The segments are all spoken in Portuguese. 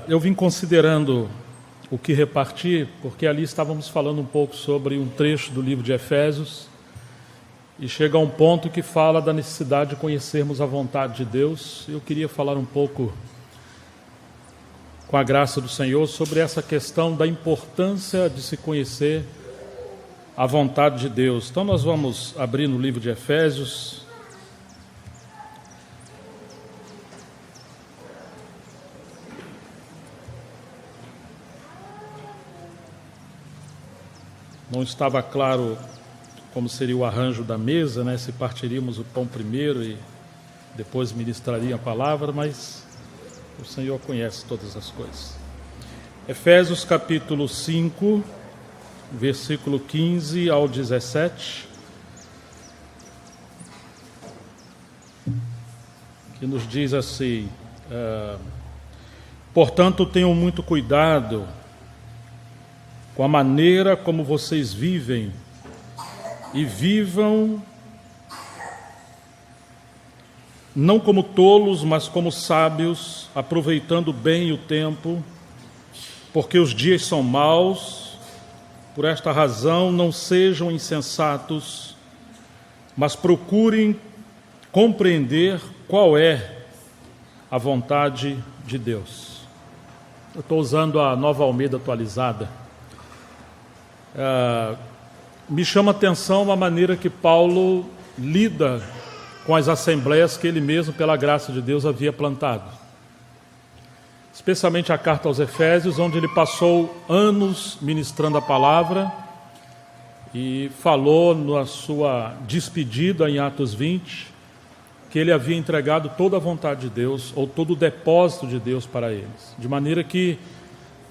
Eu vim considerando o que reparti, porque ali estávamos falando um pouco sobre um trecho do livro de Efésios, e chega a um ponto que fala da necessidade de conhecermos a vontade de Deus. Eu queria falar um pouco, com a graça do Senhor, sobre essa questão da importância de se conhecer a vontade de Deus. Então nós vamos abrir no livro de Efésios, não estava claro como seria o arranjo da mesa, né? Se partiríamos o pão primeiro e depois ministraria a palavra, mas o Senhor conhece todas as coisas. Efésios capítulo 5, versículo 15 ao 17, que nos diz assim: portanto, tenham muito cuidado com a maneira como vocês vivem, e vivam não como tolos, mas como sábios, aproveitando bem o tempo, porque os dias são maus. Por esta razão, não sejam insensatos, mas procurem compreender qual é a vontade de Deus. Eu estou usando a Nova Almeida atualizada. Me chama a atenção a maneira que Paulo lida com as assembleias que ele mesmo, pela graça de Deus, havia plantado. Especialmente a carta aos Efésios, onde ele passou anos ministrando a palavra e falou na sua despedida em Atos 20, que ele havia entregado toda a vontade de Deus, ou todo o depósito de Deus para eles. De maneira que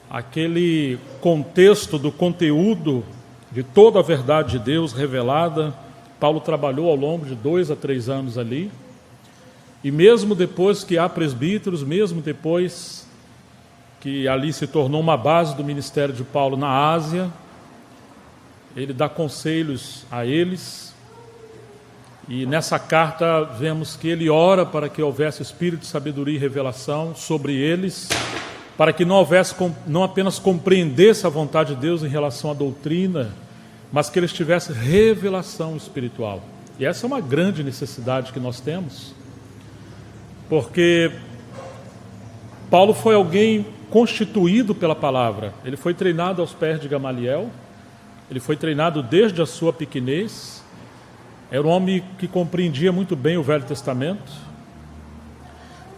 aquele contexto do conteúdo de toda a verdade de Deus revelada, Paulo trabalhou ao longo de 2 a 3 anos ali, e mesmo depois que há presbíteros, mesmo depois que ali se tornou uma base do ministério de Paulo na Ásia, ele dá conselhos a eles, e nessa carta vemos que ele ora para que houvesse espírito de sabedoria e revelação sobre eles, para que não apenas compreendesse a vontade de Deus em relação à doutrina, mas que eles tivessem revelação espiritual. E essa é uma grande necessidade que nós temos, porque Paulo foi alguém constituído pela palavra. Ele foi treinado aos pés de Gamaliel, ele foi treinado desde a sua pequenez, era um homem que compreendia muito bem o Velho Testamento,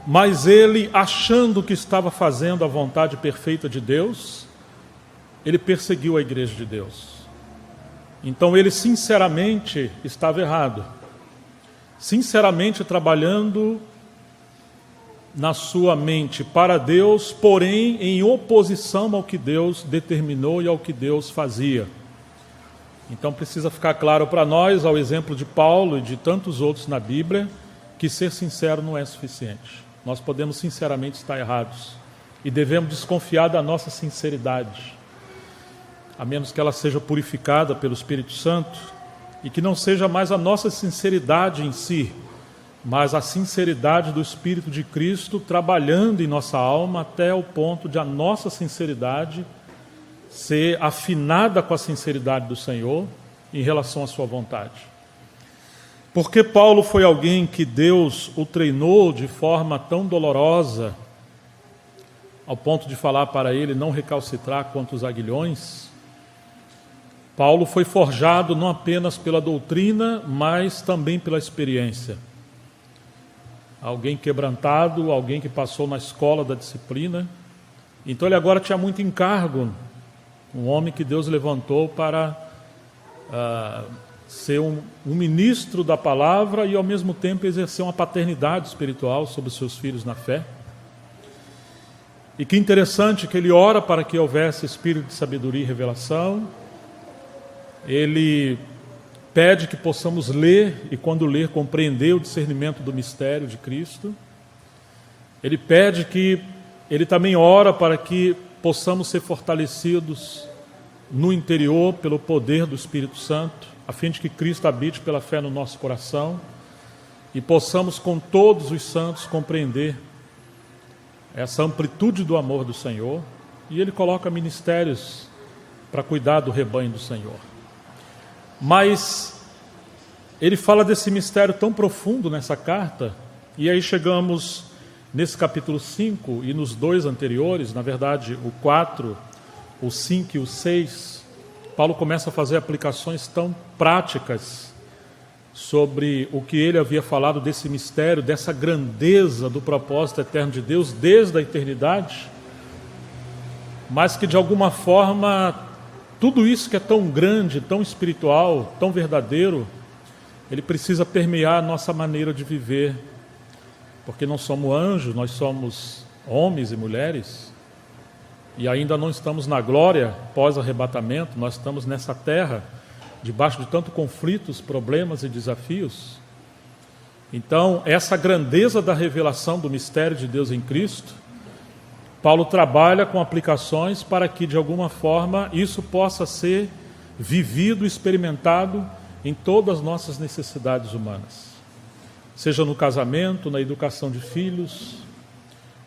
mas ele, achando que estava fazendo a vontade perfeita de Deus, ele perseguiu a igreja de Deus. Então ele sinceramente estava errado, sinceramente trabalhando na sua mente para Deus, porém em oposição ao que Deus determinou e ao que Deus fazia. Então precisa ficar claro para nós, ao exemplo de Paulo e de tantos outros na Bíblia, que ser sincero não é suficiente. Nós podemos sinceramente estar errados e devemos desconfiar da nossa sinceridade, a menos que ela seja purificada pelo Espírito Santo, e que não seja mais a nossa sinceridade em si, mas a sinceridade do Espírito de Cristo trabalhando em nossa alma até o ponto de a nossa sinceridade ser afinada com a sinceridade do Senhor em relação à sua vontade. Porque Paulo foi alguém que Deus o treinou de forma tão dolorosa, ao ponto de falar para ele não recalcitrar contra os aguilhões. Paulo foi forjado não apenas pela doutrina, mas também pela experiência. Alguém quebrantado, alguém que passou na escola da disciplina. Então ele agora tinha muito encargo, um homem que Deus levantou para ser um ministro da palavra e ao mesmo tempo exercer uma paternidade espiritual sobre os seus filhos na fé. E que interessante que ele ora para que houvesse espírito de sabedoria e revelação. Ele pede que possamos ler e, quando ler, compreender o discernimento do mistério de Cristo. Ele pede que, ele também ora para que possamos ser fortalecidos no interior pelo poder do Espírito Santo, a fim de que Cristo habite pela fé no nosso coração e possamos com todos os santos compreender essa amplitude do amor do Senhor, e ele coloca ministérios para cuidar do rebanho do Senhor. Mas ele fala desse mistério tão profundo nessa carta, e aí chegamos nesse capítulo 5 e nos 2 anteriores, na verdade o 4, o 5 e o 6, Paulo começa a fazer aplicações tão práticas sobre o que ele havia falado desse mistério, dessa grandeza do propósito eterno de Deus desde a eternidade, mas que de alguma forma tudo isso que é tão grande, tão espiritual, tão verdadeiro, ele precisa permear a nossa maneira de viver, porque não somos anjos, nós somos homens e mulheres, e ainda não estamos na glória pós-arrebatamento, nós estamos nessa terra, debaixo de tantos conflitos, problemas e desafios. Então, essa grandeza da revelação do mistério de Deus em Cristo, Paulo trabalha com aplicações para que, de alguma forma, isso possa ser vivido, experimentado em todas as nossas necessidades humanas. Seja no casamento, na educação de filhos,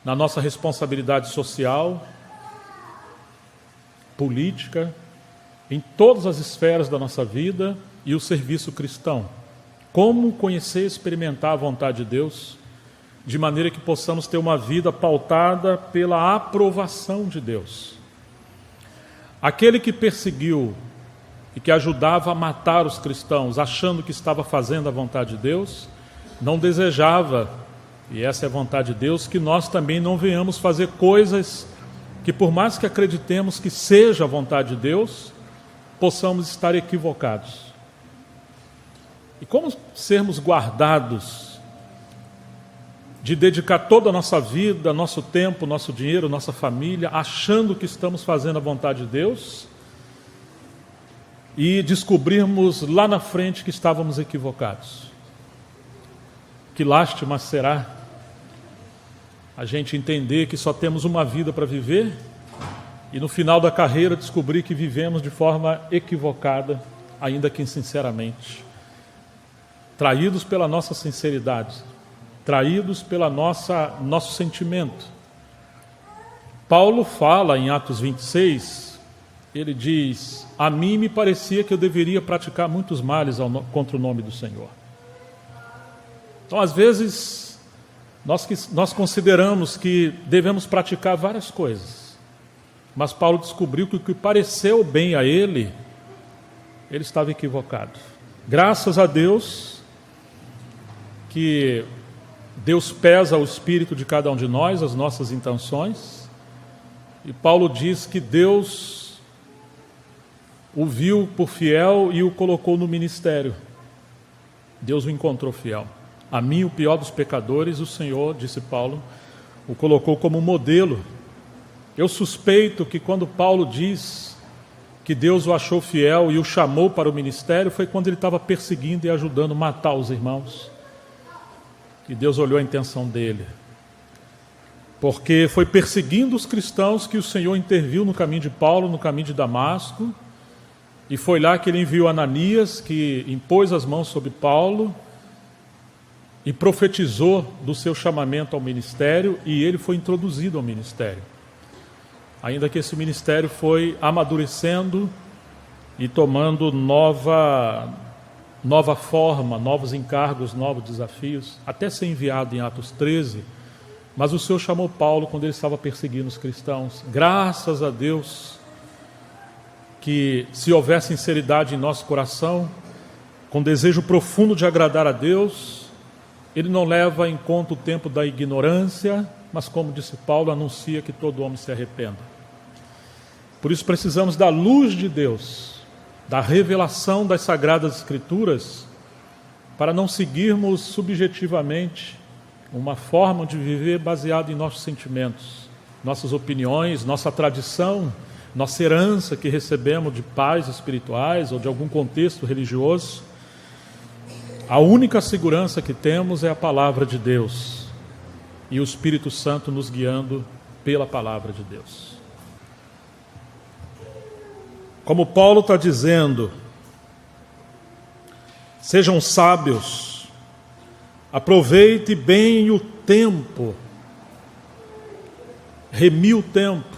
na nossa responsabilidade social, política, em todas as esferas da nossa vida e o serviço cristão. Como conhecer e experimentar a vontade de Deus, de maneira que possamos ter uma vida pautada pela aprovação de Deus. Aquele que perseguiu e que ajudava a matar os cristãos, achando que estava fazendo a vontade de Deus, não desejava, e essa é a vontade de Deus, que nós também não venhamos fazer coisas que, por mais que acreditemos que seja a vontade de Deus, possamos estar equivocados. E como sermos guardados de dedicar toda a nossa vida, nosso tempo, nosso dinheiro, nossa família, achando que estamos fazendo a vontade de Deus e descobrirmos lá na frente que estávamos equivocados? Que lástima será a gente entender que só temos uma vida para viver e no final da carreira descobrir que vivemos de forma equivocada, ainda que insinceramente. Traídos pela nossa sinceridade, traídos pela nosso sentimento. Paulo fala em Atos 26, ele diz: a mim me parecia que eu deveria praticar muitos males contra o nome do Senhor. Então, às vezes, nós consideramos que devemos praticar várias coisas, mas Paulo descobriu que o que pareceu bem a ele estava equivocado. Graças a Deus, que Deus pesa o espírito de cada um de nós, as nossas intenções, e Paulo diz que Deus o viu por fiel e o colocou no ministério. Deus o encontrou fiel. A mim, o pior dos pecadores, o Senhor, disse Paulo, o colocou como modelo. Eu suspeito que quando Paulo diz que Deus o achou fiel e o chamou para o ministério, foi quando ele estava perseguindo e ajudando a matar os irmãos. E Deus olhou a intenção dele. Porque foi perseguindo os cristãos que o Senhor interviu no caminho de Paulo, no caminho de Damasco, e foi lá que ele enviou Ananias, que impôs as mãos sobre Paulo e profetizou do seu chamamento ao ministério, e ele foi introduzido ao ministério. Ainda que esse ministério foi amadurecendo e tomando nova forma, novos encargos, novos desafios, até ser enviado em Atos 13, mas o Senhor chamou Paulo quando ele estava perseguindo os cristãos. Graças a Deus que, se houver sinceridade em nosso coração, com desejo profundo de agradar a Deus, Ele não leva em conta o tempo da ignorância, mas, como disse Paulo, anuncia que todo homem se arrependa. Por isso precisamos da luz de Deus, da revelação das Sagradas Escrituras, para não seguirmos subjetivamente uma forma de viver baseada em nossos sentimentos, nossas opiniões, nossa tradição, nossa herança que recebemos de pais espirituais ou de algum contexto religioso. A única segurança que temos é a palavra de Deus e o Espírito Santo nos guiando pela palavra de Deus. Como Paulo está dizendo, sejam sábios, aproveite bem o tempo, remir o tempo.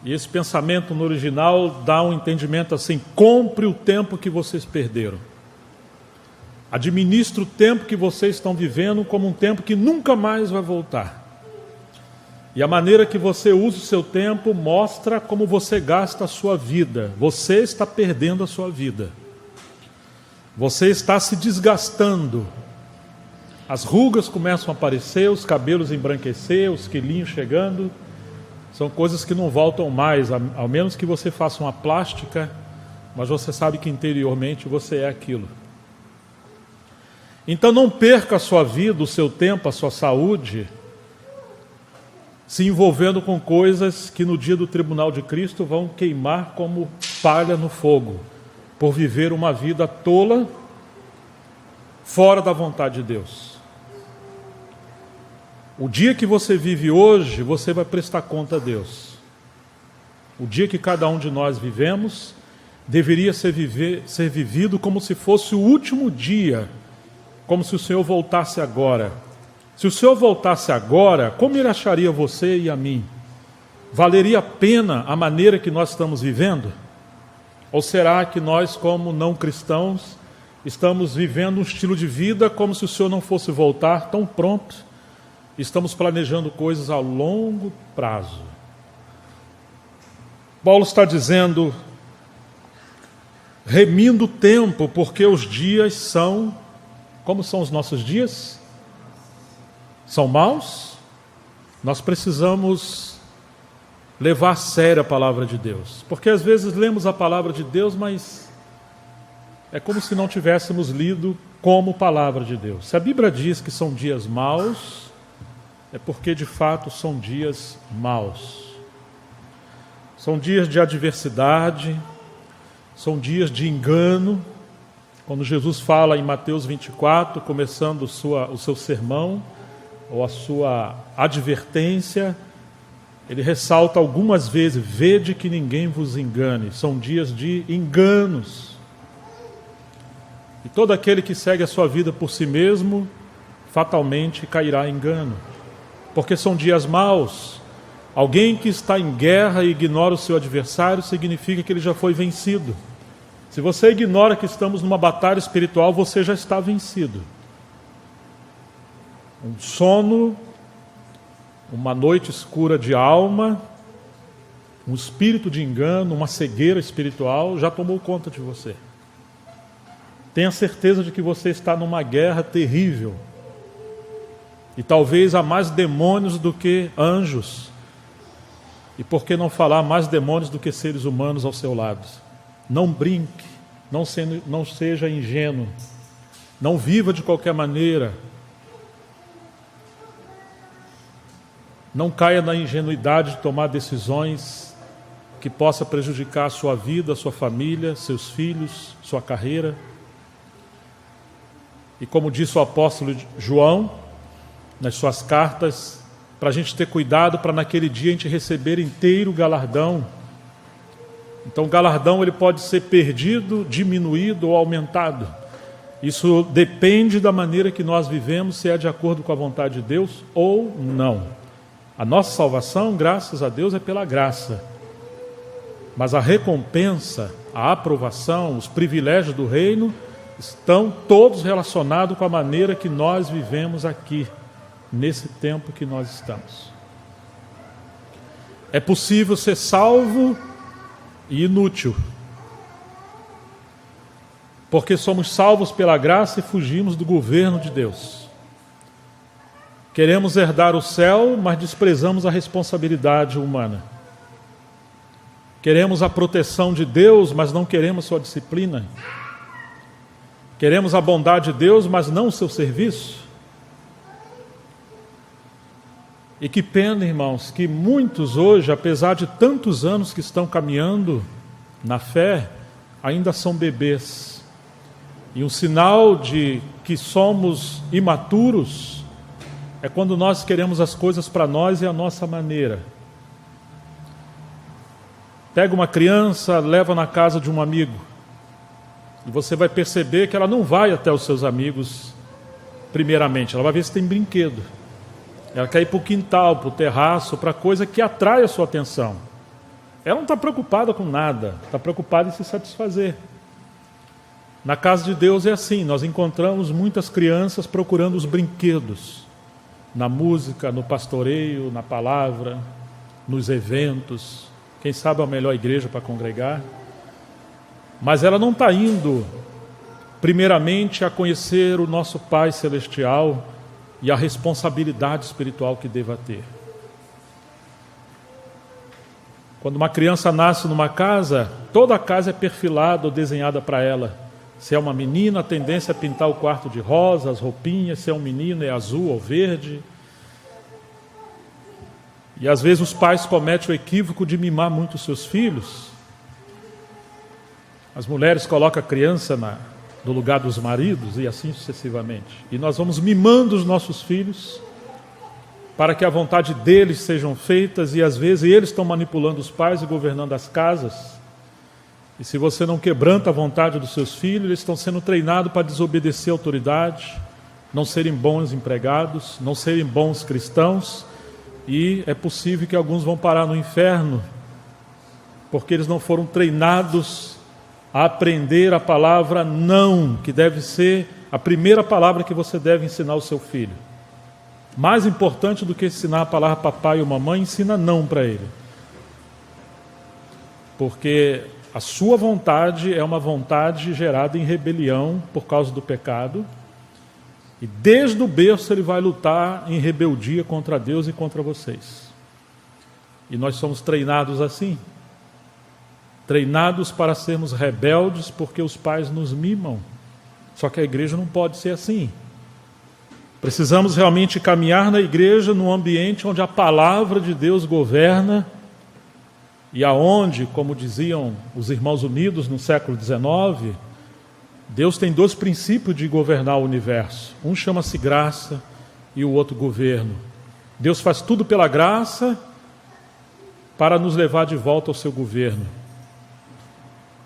E esse pensamento no original dá um entendimento assim: compre o tempo que vocês perderam. Administre o tempo que vocês estão vivendo como um tempo que nunca mais vai voltar. E a maneira que você usa o seu tempo mostra como você gasta a sua vida. Você está perdendo a sua vida. Você está se desgastando. As rugas começam a aparecer, os cabelos embranquecer, os quilinhos chegando. São coisas que não voltam mais, ao menos que você faça uma plástica, mas você sabe que interiormente você é aquilo. Então não perca a sua vida, o seu tempo, a sua saúde, se envolvendo com coisas que no dia do tribunal de Cristo vão queimar como palha no fogo, por viver uma vida tola, fora da vontade de Deus. O dia que você vive hoje, você vai prestar conta a Deus. O dia que cada um de nós vivemos, deveria ser vivido como se fosse o último dia, como se o Senhor voltasse agora. Se o Senhor voltasse agora, como Ele acharia você e a mim? Valeria a pena a maneira que nós estamos vivendo? Ou será que nós, como não cristãos, estamos vivendo um estilo de vida como se o Senhor não fosse voltar tão pronto? Estamos planejando coisas a longo prazo. Paulo está dizendo, remindo o tempo, porque os dias são... Como são os nossos dias? São maus? Nós precisamos levar a sério a palavra de Deus. Porque às vezes lemos a palavra de Deus, mas é como se não tivéssemos lido como palavra de Deus. Se a Bíblia diz que são dias maus, é porque de fato são dias maus. São dias de adversidade, são dias de engano. Quando Jesus fala em Mateus 24, começando o seu sermão, ou a sua advertência, ele ressalta algumas vezes: vede que ninguém vos engane. São dias de enganos. E todo aquele que segue a sua vida por si mesmo, fatalmente cairá em engano. Porque são dias maus. Alguém que está em guerra e ignora o seu adversário, significa que ele já foi vencido. Se você ignora que estamos numa batalha espiritual, você já está vencido. Um sono, uma noite escura de alma, um espírito de engano, uma cegueira espiritual já tomou conta de você. Tenha certeza de que você está numa guerra terrível. E talvez há mais demônios do que anjos. E por que não falar mais demônios do que seres humanos ao seu lado? Não brinque, não seja ingênuo, não viva de qualquer maneira. Não caia na ingenuidade de tomar decisões que possa prejudicar a sua vida, a sua família, seus filhos, sua carreira. E como disse o apóstolo João, nas suas cartas, para a gente ter cuidado para naquele dia a gente receber inteiro o galardão. Então o galardão ele pode ser perdido, diminuído ou aumentado. Isso depende da maneira que nós vivemos, se é de acordo com a vontade de Deus ou não. A nossa salvação, graças a Deus, é pela graça. Mas a recompensa, a aprovação, os privilégios do reino estão todos relacionados com a maneira que nós vivemos aqui, nesse tempo que nós estamos. É possível ser salvo e inútil, porque somos salvos pela graça e fugimos do governo de Deus. Queremos herdar o céu, mas desprezamos a responsabilidade humana. Queremos a proteção de Deus, mas não queremos sua disciplina. Queremos a bondade de Deus, mas não o seu serviço. E que pena, irmãos, que muitos hoje, apesar de tantos anos que estão caminhando na fé, ainda são bebês. E um sinal de que somos imaturos é quando nós queremos as coisas para nós e a nossa maneira. Pega uma criança, leva na casa de um amigo, e você vai perceber que ela não vai até os seus amigos primeiramente, ela vai ver se tem brinquedo. Ela quer ir para o quintal, para o terraço, para coisa que atrai a sua atenção. Ela não está preocupada com nada, está preocupada em se satisfazer. Na casa de Deus é assim, nós encontramos muitas crianças procurando os brinquedos, na música, no pastoreio, na palavra, nos eventos, quem sabe é a melhor igreja para congregar. Mas ela não está indo, primeiramente, a conhecer o nosso Pai Celestial e a responsabilidade espiritual que deva ter. Quando uma criança nasce numa casa, toda a casa é perfilada ou desenhada para ela. Se é uma menina, a tendência é pintar o quarto de rosa, as roupinhas. Se é um menino, é azul ou verde. E às vezes os pais cometem o equívoco de mimar muito os seus filhos. As mulheres colocam a criança no lugar dos maridos e assim sucessivamente. E nós vamos mimando os nossos filhos para que a vontade deles sejam feitas, e às vezes eles estão manipulando os pais e governando as casas. E se você não quebranta a vontade dos seus filhos, eles estão sendo treinados para desobedecer a autoridade, não serem bons empregados, não serem bons cristãos, e é possível que alguns vão parar no inferno, porque eles não foram treinados a aprender a palavra não, que deve ser a primeira palavra que você deve ensinar ao seu filho. Mais importante do que ensinar a palavra papai ou mamãe, ensina não para ele. Porque a sua vontade é uma vontade gerada em rebelião por causa do pecado, e desde o berço ele vai lutar em rebeldia contra Deus e contra vocês. E nós somos treinados assim, treinados para sermos rebeldes porque os pais nos mimam. Só que a igreja não pode ser assim. Precisamos realmente caminhar na igreja num ambiente onde a palavra de Deus governa, e aonde, como diziam os irmãos unidos no século XIX, Deus tem dois princípios de governar o universo. Um chama-se graça e o outro governo. Deus faz tudo pela graça para nos levar de volta ao seu governo.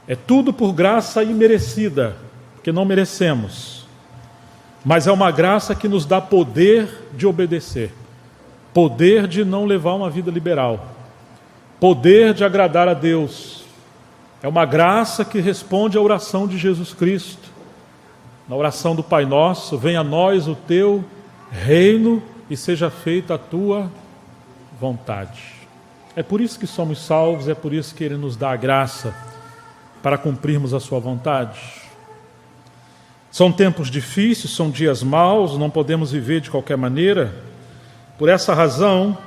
É tudo por graça imerecida, porque não merecemos. Mas é uma graça que nos dá poder de obedecer, poder de não levar uma vida liberal, poder de agradar a Deus. É uma graça que responde à oração de Jesus Cristo. Na oração do Pai Nosso: venha a nós o teu reino e seja feita a tua vontade. É por isso que somos salvos, é por isso que Ele nos dá a graça para cumprirmos a sua vontade. São tempos difíceis, são dias maus, não podemos viver de qualquer maneira. Por essa razão,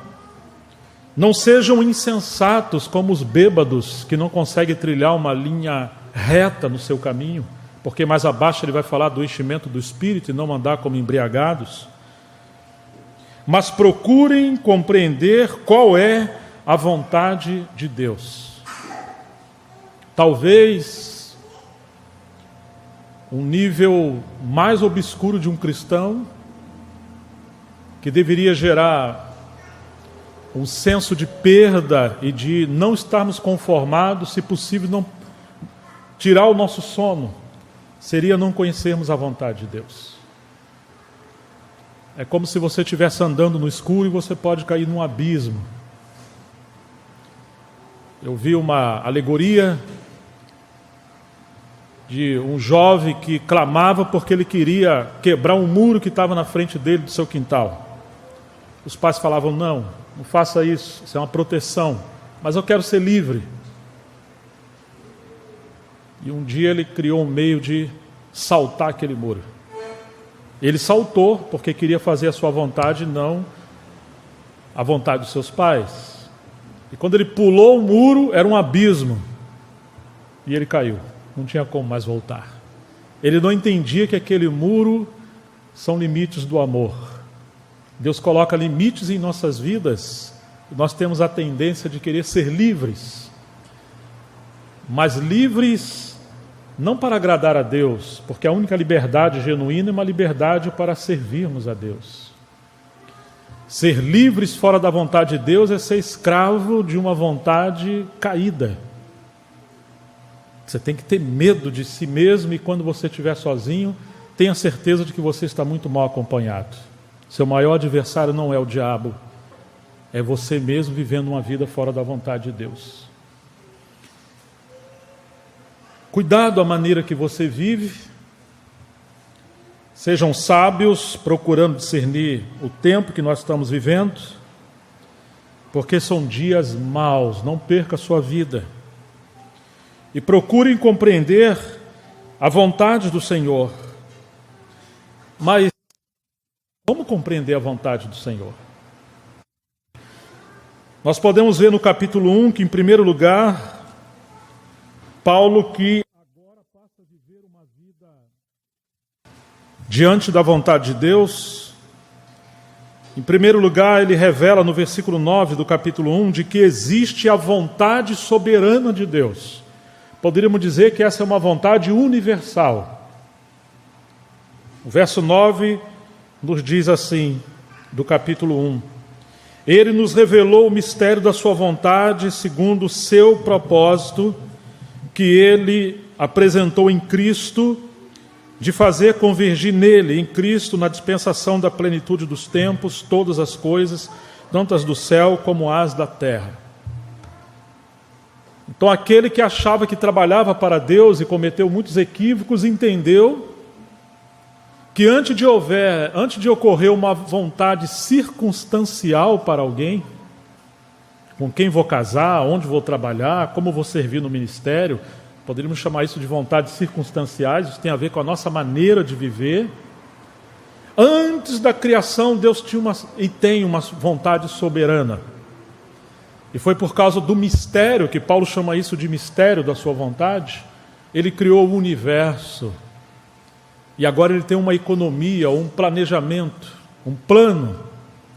não sejam insensatos como os bêbados que não conseguem trilhar uma linha reta no seu caminho, porque mais abaixo ele vai falar do enchimento do Espírito e não andar como embriagados. Mas procurem compreender qual é a vontade de Deus. Talvez um nível mais obscuro de um cristão, que deveria gerar um senso de perda e de não estarmos conformados, se possível não tirar o nosso sono, seria não conhecermos a vontade de Deus. É como se você estivesse andando no escuro e você pode cair num abismo. Eu vi uma alegoria de um jovem que clamava porque ele queria quebrar um muro que estava na frente dele, do seu quintal. Os pais falavam: não faça isso, isso é uma proteção, mas eu quero ser livre. E um dia ele criou um meio de saltar aquele muro. Ele saltou porque queria fazer a sua vontade, não a vontade dos seus pais. E quando ele pulou o muro, era um abismo, e ele caiu. Não tinha como mais voltar. Ele não entendia que aquele muro são limites do amor. Deus coloca limites em nossas vidas, e nós temos a tendência de querer ser livres. Mas livres não para agradar a Deus, porque a única liberdade genuína é uma liberdade para servirmos a Deus. Ser livres fora da vontade de Deus é ser escravo de uma vontade caída. Você tem que ter medo de si mesmo, e quando você estiver sozinho, tenha certeza de que você está muito mal acompanhado. Seu maior adversário não é o diabo, é você mesmo vivendo uma vida fora da vontade de Deus. Cuidado a maneira que você vive. Sejam sábios, procurando discernir o tempo que nós estamos vivendo, porque são dias maus. Não perca a sua vida. E procurem compreender a vontade do Senhor. Mas como compreender a vontade do Senhor? Nós podemos ver no capítulo 1 que, em primeiro lugar, Paulo, que agora passa a viver uma vida diante da vontade de Deus, em primeiro lugar, ele revela no versículo 9 do capítulo 1 de que existe a vontade soberana de Deus. Poderíamos dizer que essa é uma vontade universal. O verso 9 nos diz assim, do capítulo 1: Ele nos revelou o mistério da sua vontade, segundo o seu propósito, que Ele apresentou em Cristo, de fazer convergir nele, em Cristo, na dispensação da plenitude dos tempos, todas as coisas, tanto as do céu como as da terra. Então, aquele que achava que trabalhava para Deus e cometeu muitos equívocos, entendeu que antes de ocorrer uma vontade circunstancial para alguém, com quem vou casar, onde vou trabalhar, como vou servir no ministério, poderíamos chamar isso de vontades circunstanciais, isso tem a ver com a nossa maneira de viver. Antes da criação, Deus tinha e tem uma vontade soberana. E foi por causa do mistério, que Paulo chama isso de mistério da sua vontade, ele criou o universo. E agora ele tem uma economia, um planejamento, um plano.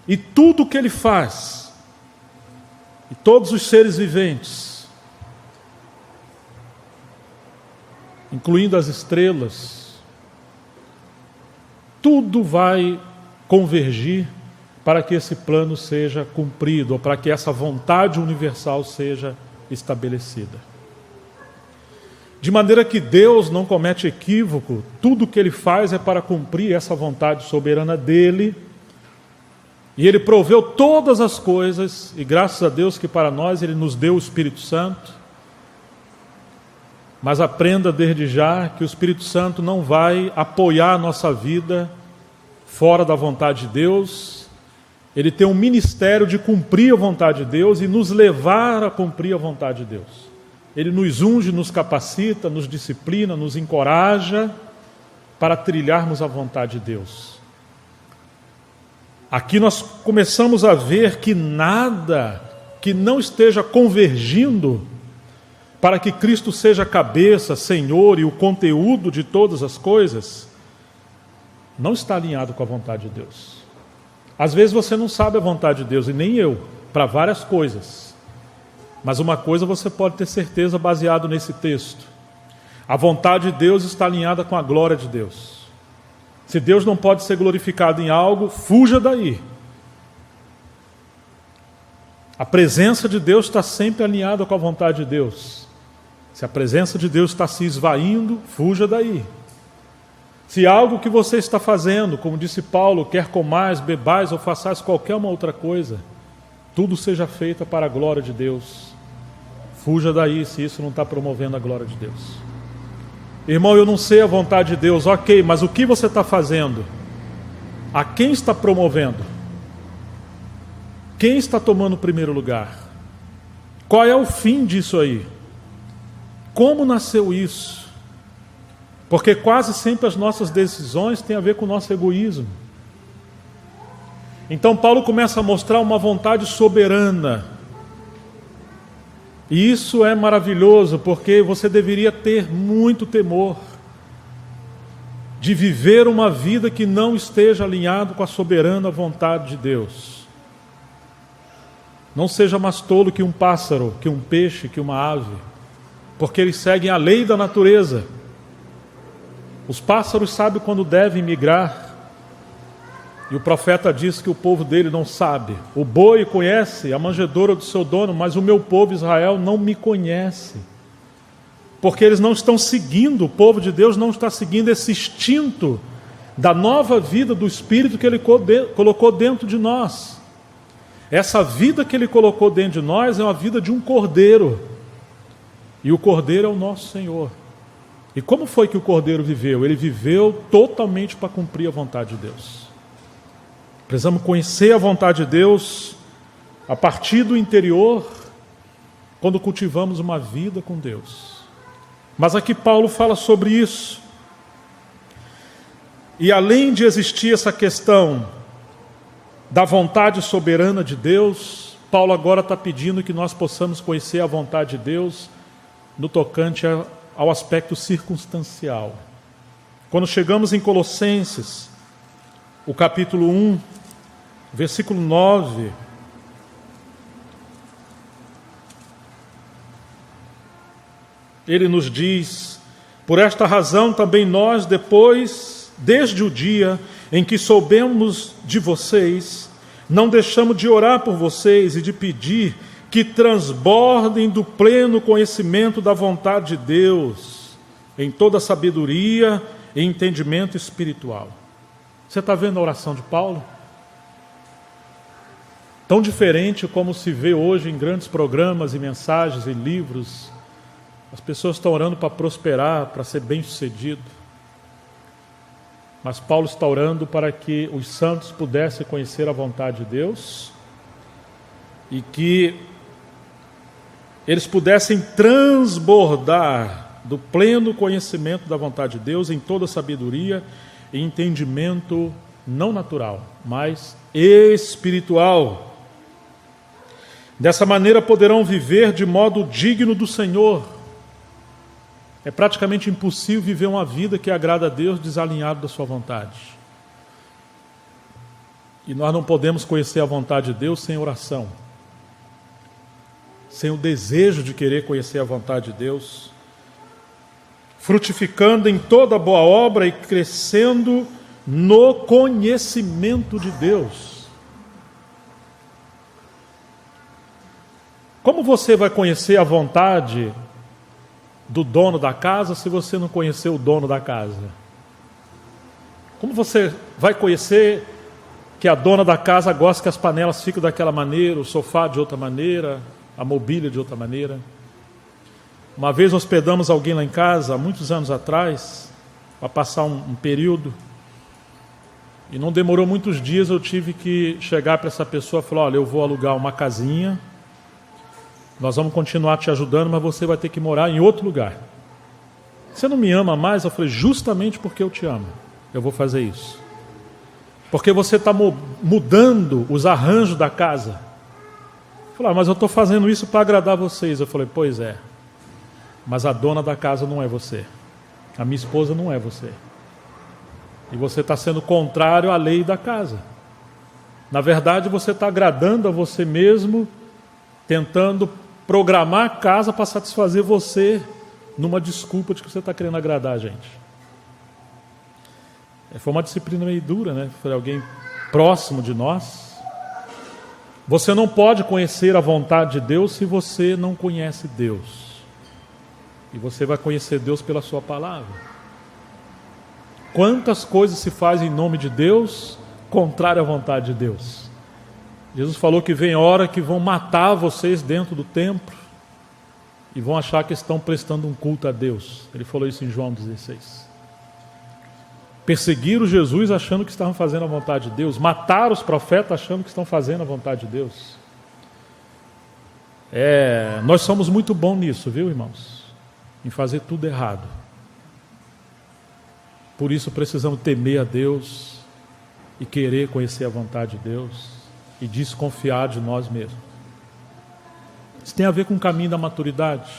E tudo o que ele faz, e todos os seres viventes, incluindo as estrelas, tudo vai convergir para que esse plano seja cumprido, ou para que essa vontade universal seja estabelecida. De maneira que Deus não comete equívoco, tudo o que Ele faz é para cumprir essa vontade soberana dEle, e Ele proveu todas as coisas, e graças a Deus que para nós Ele nos deu o Espírito Santo. Mas aprenda desde já que o Espírito Santo não vai apoiar a nossa vida fora da vontade de Deus. Ele tem um ministério de cumprir a vontade de Deus e nos levar a cumprir a vontade de Deus. Ele nos unge, nos capacita, nos disciplina, nos encoraja para trilharmos a vontade de Deus. Aqui nós começamos a ver que nada que não esteja convergindo para que Cristo seja cabeça, Senhor e o conteúdo de todas as coisas, não está alinhado com a vontade de Deus. Às vezes você não sabe a vontade de Deus, e nem eu, para várias coisas. Mas uma coisa você pode ter certeza baseado nesse texto: a vontade de Deus está alinhada com a glória de Deus. Se Deus não pode ser glorificado em algo, fuja daí. A presença de Deus está sempre alinhada com a vontade de Deus. Se a presença de Deus está se esvaindo, fuja daí. Se algo que você está fazendo, como disse Paulo, quer comais, bebais ou façais qualquer uma outra coisa, tudo seja feito para a glória de Deus. Fuja daí se isso não está promovendo a glória de Deus. Irmão, eu não sei a vontade de Deus, ok, mas o que você está fazendo? A quem está promovendo? Quem está tomando o primeiro lugar? Qual é o fim disso aí? Como nasceu isso? Porque quase sempre as nossas decisões têm a ver com o nosso egoísmo. Então Paulo começa a mostrar uma vontade soberana. E isso é maravilhoso, porque você deveria ter muito temor de viver uma vida que não esteja alinhado com a soberana vontade de Deus. Não seja mais tolo que um pássaro, que um peixe, que uma ave, porque eles seguem a lei da natureza. Os pássaros sabem quando devem migrar, e o profeta diz que o povo dele não sabe. O boi conhece a manjedoura do seu dono, mas o meu povo Israel não me conhece. Porque eles não estão seguindo, o povo de Deus não está seguindo esse instinto da nova vida do Espírito que Ele colocou dentro de nós. Essa vida que Ele colocou dentro de nós é uma vida de um cordeiro. E o cordeiro é o nosso Senhor. E como foi que o cordeiro viveu? Ele viveu totalmente para cumprir a vontade de Deus. Precisamos conhecer a vontade de Deus a partir do interior, quando cultivamos uma vida com Deus. Mas aqui Paulo fala sobre isso. E além de existir essa questão da vontade soberana de Deus, Paulo agora está pedindo que nós possamos conhecer a vontade de Deus no tocante ao aspecto circunstancial. Quando chegamos em Colossenses, o capítulo 1, versículo 9, ele nos diz: por esta razão também nós, desde o dia em que soubemos de vocês, não deixamos de orar por vocês e de pedir que transbordem do pleno conhecimento da vontade de Deus, em toda sabedoria e entendimento espiritual. Você está vendo a oração de Paulo? Tão diferente como se vê hoje em grandes programas e mensagens e livros. As pessoas estão orando para prosperar, para ser bem-sucedido. Mas Paulo está orando para que os santos pudessem conhecer a vontade de Deus e que eles pudessem transbordar do pleno conhecimento da vontade de Deus em toda sabedoria e entendimento não natural, mas espiritual. Dessa maneira poderão viver de modo digno do Senhor. É praticamente impossível viver uma vida que agrada a Deus desalinhado da sua vontade. E nós não podemos conhecer a vontade de Deus sem oração, sem o desejo de querer conhecer a vontade de Deus, frutificando em toda boa obra e crescendo no conhecimento de Deus. Como você vai conhecer a vontade do dono da casa se você não conhecer o dono da casa? Como você vai conhecer que a dona da casa gosta que as panelas fiquem daquela maneira, o sofá de outra maneira, a mobília de outra maneira? Uma vez hospedamos alguém lá em casa, há muitos anos atrás, para passar um período, e não demorou muitos dias, eu tive que chegar para essa pessoa e falar: olha, eu vou alugar uma casinha, nós vamos continuar te ajudando, mas você vai ter que morar em outro lugar. Você não me ama mais? Eu falei: justamente porque eu te amo, eu vou fazer isso. Porque você está mudando os arranjos da casa. Eu falei: mas eu estou fazendo isso para agradar vocês. Eu falei: pois é, mas a dona da casa não é você. A minha esposa não é você. E você está sendo contrário à lei da casa. Na verdade, você está agradando a você mesmo, tentando programar a casa para satisfazer você numa desculpa de que você está querendo agradar a gente. Foi uma disciplina meio dura, né? Foi alguém próximo de nós. Você não pode conhecer a vontade de Deus se você não conhece Deus. E você vai conhecer Deus pela sua palavra. Quantas coisas se fazem em nome de Deus contrário à vontade de Deus? Jesus falou que vem hora que vão matar vocês dentro do templo e vão achar que estão prestando um culto a Deus. Ele falou isso em João 16. Perseguiram Jesus achando que estavam fazendo a vontade de Deus. Mataram os profetas achando que estão fazendo a vontade de Deus. Nós somos muito bons nisso, viu, irmãos? Em fazer tudo errado. Por isso precisamos temer a Deus e querer conhecer a vontade de Deus e desconfiar de nós mesmos. Isso tem a ver com o caminho da maturidade.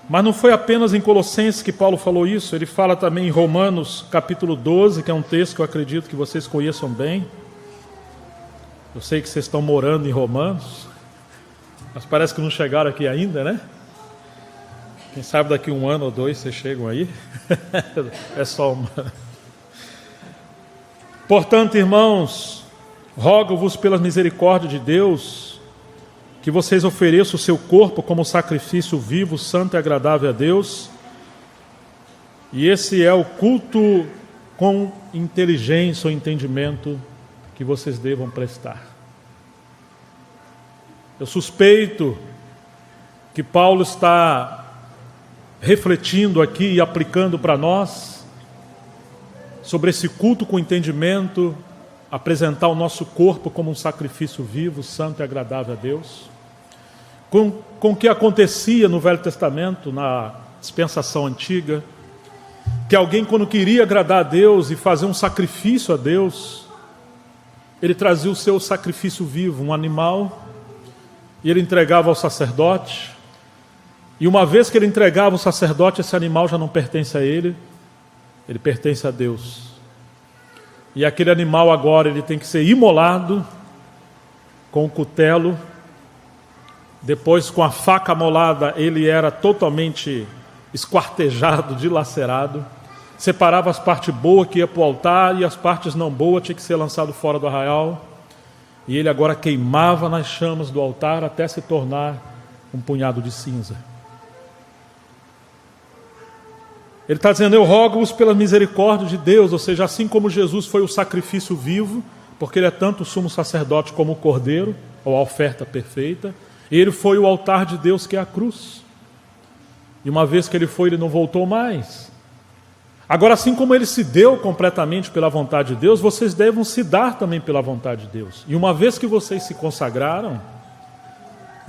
Mas não foi apenas em Colossenses que Paulo falou isso, ele fala também em Romanos capítulo 12, que é um texto que eu acredito que vocês conheçam bem. Eu sei que vocês estão morando em Romanos, mas parece que não chegaram aqui ainda, né? Quem sabe daqui 1 ano ou 2 vocês chegam aí. É só uma. Portanto, irmãos, rogo-vos pelas misericórdias de Deus, que vocês ofereçam o seu corpo como sacrifício vivo, santo e agradável a Deus. E esse é o culto com inteligência ou entendimento que vocês devam prestar. Eu suspeito que Paulo está refletindo aqui e aplicando para nós sobre esse culto com entendimento, apresentar o nosso corpo como um sacrifício vivo, santo e agradável a Deus, com o que acontecia no Velho Testamento, na dispensação antiga, que alguém, quando queria agradar a Deus e fazer um sacrifício a Deus, ele trazia o seu sacrifício vivo, um animal, e ele entregava ao sacerdote. E uma vez que ele entregava ao sacerdote, esse animal já não pertence a ele, ele pertence a Deus. E aquele animal agora ele tem que ser imolado com o cutelo. Depois, com a faca amolada, ele era totalmente esquartejado, dilacerado. Separava as partes boas que ia para o altar e as partes não boas tinha que ser lançado fora do arraial. E ele agora queimava nas chamas do altar até se tornar um punhado de cinza. Ele está dizendo: eu rogo-vos pela misericórdia de Deus, ou seja, assim como Jesus foi o sacrifício vivo, porque ele é tanto o sumo sacerdote como o cordeiro, ou a oferta perfeita, ele foi o altar de Deus, que é a cruz. E uma vez que ele foi, ele não voltou mais. Agora, assim como ele se deu completamente pela vontade de Deus, vocês devem se dar também pela vontade de Deus. E uma vez que vocês se consagraram,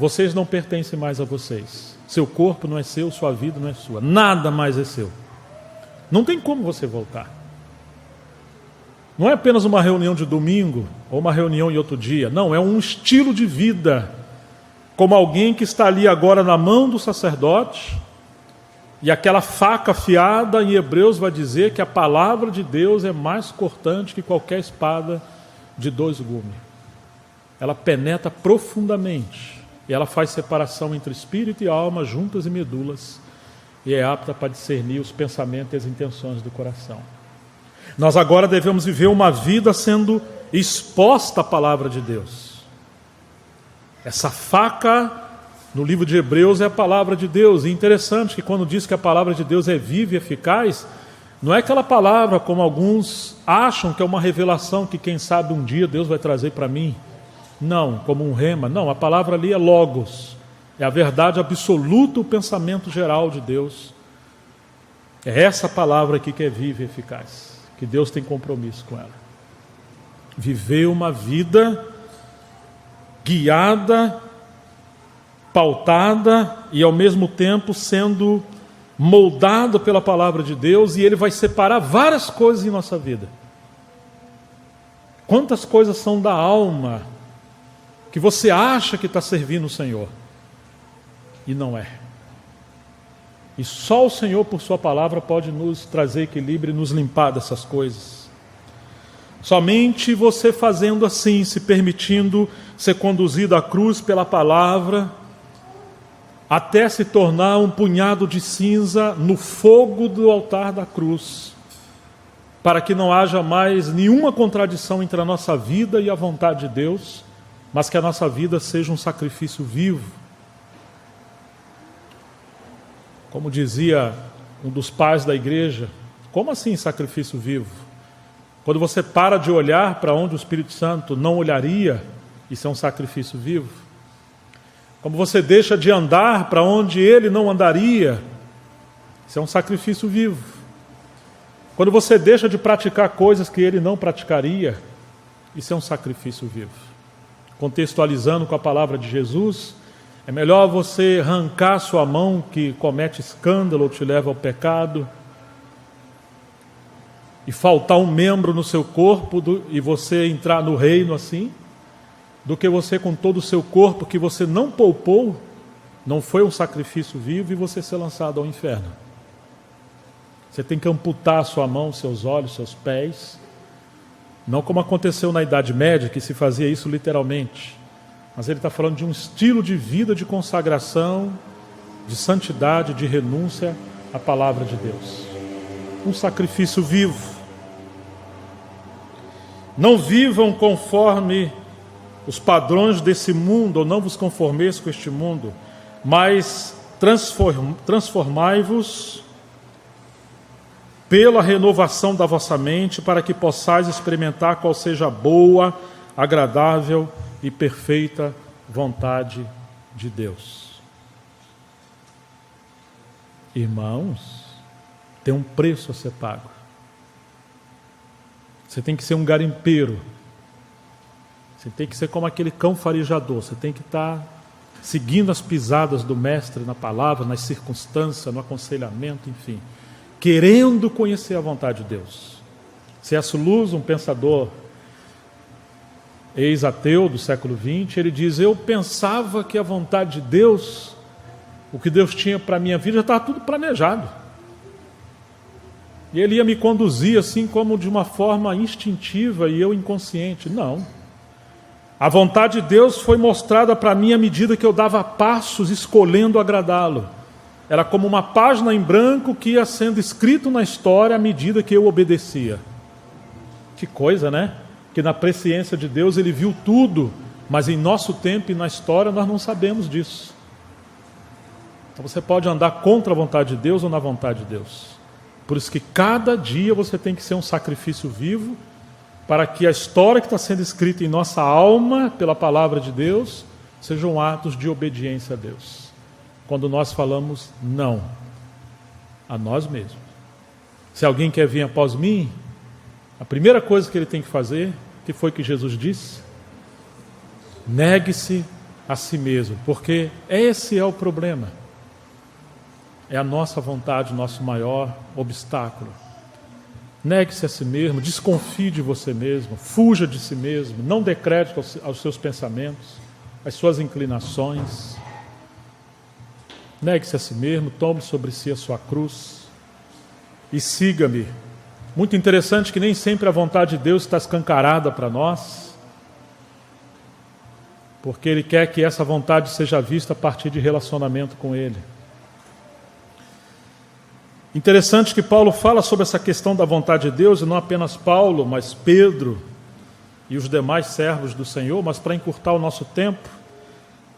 vocês não pertencem mais a vocês. Seu corpo não é seu, sua vida não é sua. Nada mais é seu. Não tem como você voltar. Não é apenas uma reunião de domingo ou uma reunião em outro dia. Não, é um estilo de vida. Como alguém que está ali agora na mão do sacerdote, e aquela faca afiada, em Hebreus vai dizer que a palavra de Deus é mais cortante que qualquer espada de 2 gumes. Ela penetra profundamente, e ela faz separação entre espírito e alma, juntas e medulas, e é apta para discernir os pensamentos e as intenções do coração. Nós agora devemos viver uma vida sendo exposta à palavra de Deus. Essa faca no livro de Hebreus é a palavra de Deus. E interessante que quando diz que a palavra de Deus é viva e eficaz, não é aquela palavra como alguns acham que é uma revelação que quem sabe um dia Deus vai trazer para mim. Não, como um rema. Não, a palavra ali é logos. É a verdade absoluta, o pensamento geral de Deus. É essa palavra aqui que é viva e eficaz, que Deus tem compromisso com ela. Viver uma vida guiada, pautada e ao mesmo tempo sendo moldado pela palavra de Deus, e Ele vai separar várias coisas em nossa vida. Quantas coisas são da alma que você acha que está servindo o Senhor e não é. E só o Senhor, por sua palavra, pode nos trazer equilíbrio e nos limpar dessas coisas. Somente você fazendo assim, se permitindo ser conduzido à cruz pela palavra, até se tornar um punhado de cinza no fogo do altar da cruz, para que não haja mais nenhuma contradição entre a nossa vida e a vontade de Deus, mas que a nossa vida seja um sacrifício vivo. Como dizia um dos pais da igreja, como assim sacrifício vivo? Quando você para de olhar para onde o Espírito Santo não olharia, isso é um sacrifício vivo. Como você deixa de andar para onde ele não andaria, isso é um sacrifício vivo. Quando você deixa de praticar coisas que ele não praticaria, isso é um sacrifício vivo. Contextualizando com a palavra de Jesus, é melhor você arrancar sua mão que comete escândalo ou te leva ao pecado, e faltar um membro no seu corpo e você entrar no reino assim, do que você com todo o seu corpo que você não poupou, não foi um sacrifício vivo, e você ser lançado ao inferno. Você tem que amputar sua mão, seus olhos, seus pés, não como aconteceu na Idade Média, que se fazia isso literalmente, mas ele está falando de um estilo de vida de consagração, de santidade, de renúncia à palavra de Deus. Um sacrifício vivo. Não vivam conforme os padrões desse mundo, ou não vos conformeis com este mundo, mas transformai-vos pela renovação da vossa mente, para que possais experimentar qual seja a boa, agradável e perfeita vontade de Deus. Irmãos, tem um preço a ser pago. Você tem que ser um garimpeiro. Você tem que ser como aquele cão farejador. Você tem que estar seguindo as pisadas do mestre na palavra, nas circunstâncias, no aconselhamento, enfim, querendo conhecer a vontade de Deus. C.S. Lewis, um pensador ex-ateu do século XX, ele diz: eu pensava que a vontade de Deus, o que Deus tinha para a minha vida, já estava tudo planejado. E ele ia me conduzir assim como de uma forma instintiva e eu inconsciente. Não. A vontade de Deus foi mostrada para mim à medida que eu dava passos escolhendo agradá-lo. Era como uma página em branco que ia sendo escrito na história à medida que eu obedecia. Que coisa, né? Que na presciência de Deus Ele viu tudo, mas em nosso tempo e na história nós não sabemos disso. Então você pode andar contra a vontade de Deus ou na vontade de Deus. Por isso que cada dia você tem que ser um sacrifício vivo, para que a história que está sendo escrita em nossa alma, pela palavra de Deus, sejam atos de obediência a Deus. Quando nós falamos não a nós mesmos. Se alguém quer vir após mim, a primeira coisa que ele tem que fazer, que foi que Jesus disse? Negue-se a si mesmo, porque esse é o problema. É a nossa vontade, o nosso maior obstáculo. Negue-se a si mesmo, desconfie de você mesmo, fuja de si mesmo, não dê crédito aos seus pensamentos, às suas inclinações. Negue-se a si mesmo, tome sobre si a sua cruz e siga-me. Muito interessante que nem sempre a vontade de Deus está escancarada para nós, porque Ele quer que essa vontade seja vista a partir de relacionamento com Ele. Interessante que Paulo fala sobre essa questão da vontade de Deus, e não apenas Paulo, mas Pedro e os demais servos do Senhor. Mas para encurtar o nosso tempo,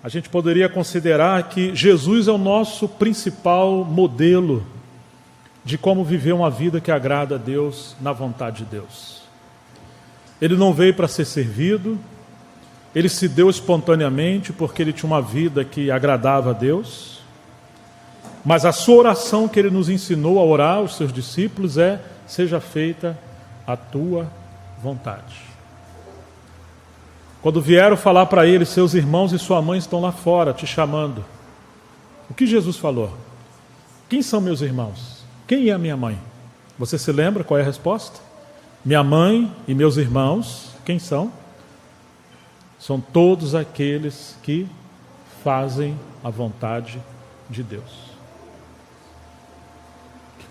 a gente poderia considerar que Jesus é o nosso principal modelo de como viver uma vida que agrada a Deus na vontade de Deus. Ele não veio para ser servido, Ele se deu espontaneamente porque Ele tinha uma vida que agradava a Deus. Mas a sua oração que Ele nos ensinou a orar, os seus discípulos, é: seja feita a tua vontade. Quando vieram falar para Ele, seus irmãos e sua mãe estão lá fora te chamando. O que Jesus falou? Quem são meus irmãos? Quem é a minha mãe? Você se lembra qual é a resposta? Minha mãe e meus irmãos, quem são? São todos aqueles que fazem a vontade de Deus.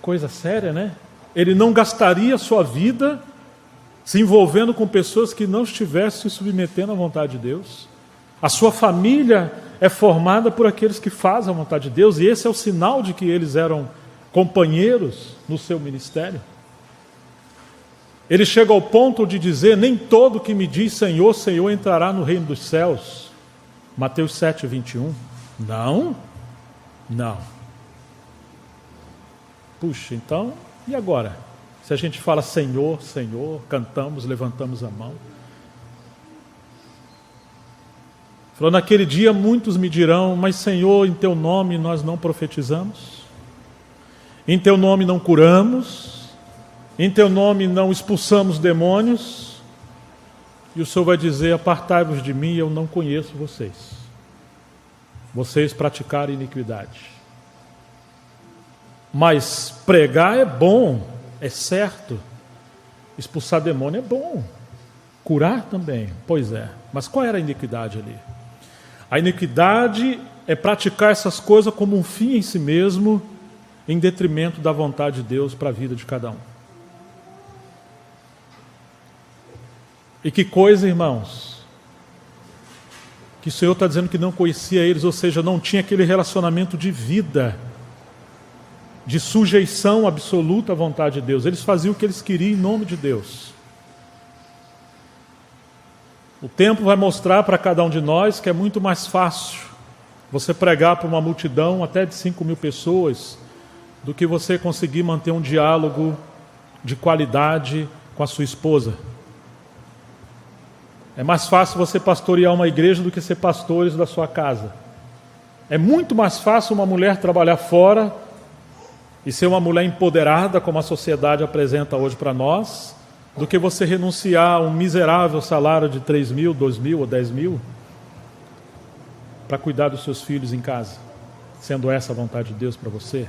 Coisa séria, né? Ele não gastaria sua vida se envolvendo com pessoas que não estivessem se submetendo à vontade de Deus. A sua família é formada por aqueles que fazem a vontade de Deus, e esse é o sinal de que eles eram companheiros no seu ministério. Ele chega ao ponto de dizer: nem todo que me diz Senhor, Senhor entrará no reino dos céus. Mateus 7, 21. Não. Puxa, então, e agora? Se a gente fala Senhor, Senhor, cantamos, levantamos a mão. Falou: naquele dia muitos me dirão: mas Senhor, em Teu nome nós não profetizamos? Em Teu nome não curamos? Em Teu nome não expulsamos demônios? E o Senhor vai dizer: apartai-vos de mim, eu não conheço vocês. Vocês praticaram iniquidade. Mas pregar é bom, é certo. Expulsar demônio é bom. Curar também, pois é. Mas qual era a iniquidade ali? A iniquidade é praticar essas coisas como um fim em si mesmo, em detrimento da vontade de Deus para a vida de cada um. E que coisa, irmãos, que o Senhor está dizendo que não conhecia eles, ou seja, não tinha aquele relacionamento de vida, de sujeição absoluta à vontade de Deus. Eles faziam o que eles queriam em nome de Deus. O tempo vai mostrar para cada um de nós que é muito mais fácil você pregar para uma multidão até de 5.000 pessoas do que você conseguir manter um diálogo de qualidade com a sua esposa. É mais fácil você pastorear uma igreja do que ser pastores da sua casa. É muito mais fácil uma mulher trabalhar fora e ser uma mulher empoderada, como a sociedade apresenta hoje para nós, do que você renunciar a um miserável salário de 3 mil, 2 mil ou 10 mil para cuidar dos seus filhos em casa, sendo essa a vontade de Deus para você.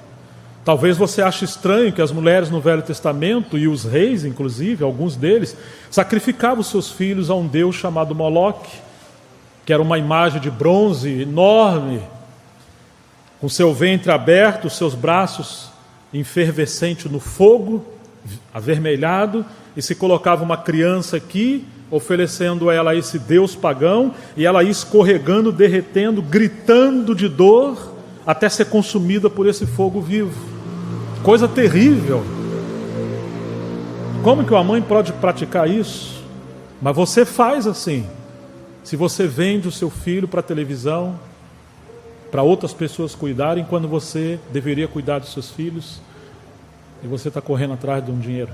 Talvez você ache estranho que as mulheres no Velho Testamento, e os reis inclusive, alguns deles, sacrificavam seus filhos a um deus chamado Moloque, que era uma imagem de bronze enorme, com seu ventre aberto, seus braços enfervescente no fogo, avermelhado, e se colocava uma criança aqui, oferecendo ela a esse deus pagão, e ela ia escorregando, derretendo, gritando de dor, até ser consumida por esse fogo vivo. Coisa terrível. Como que uma mãe pode praticar isso? Mas você faz assim. Se você vende o seu filho para a televisão, para outras pessoas cuidarem, quando você deveria cuidar dos seus filhos, e você está correndo atrás de um dinheiro.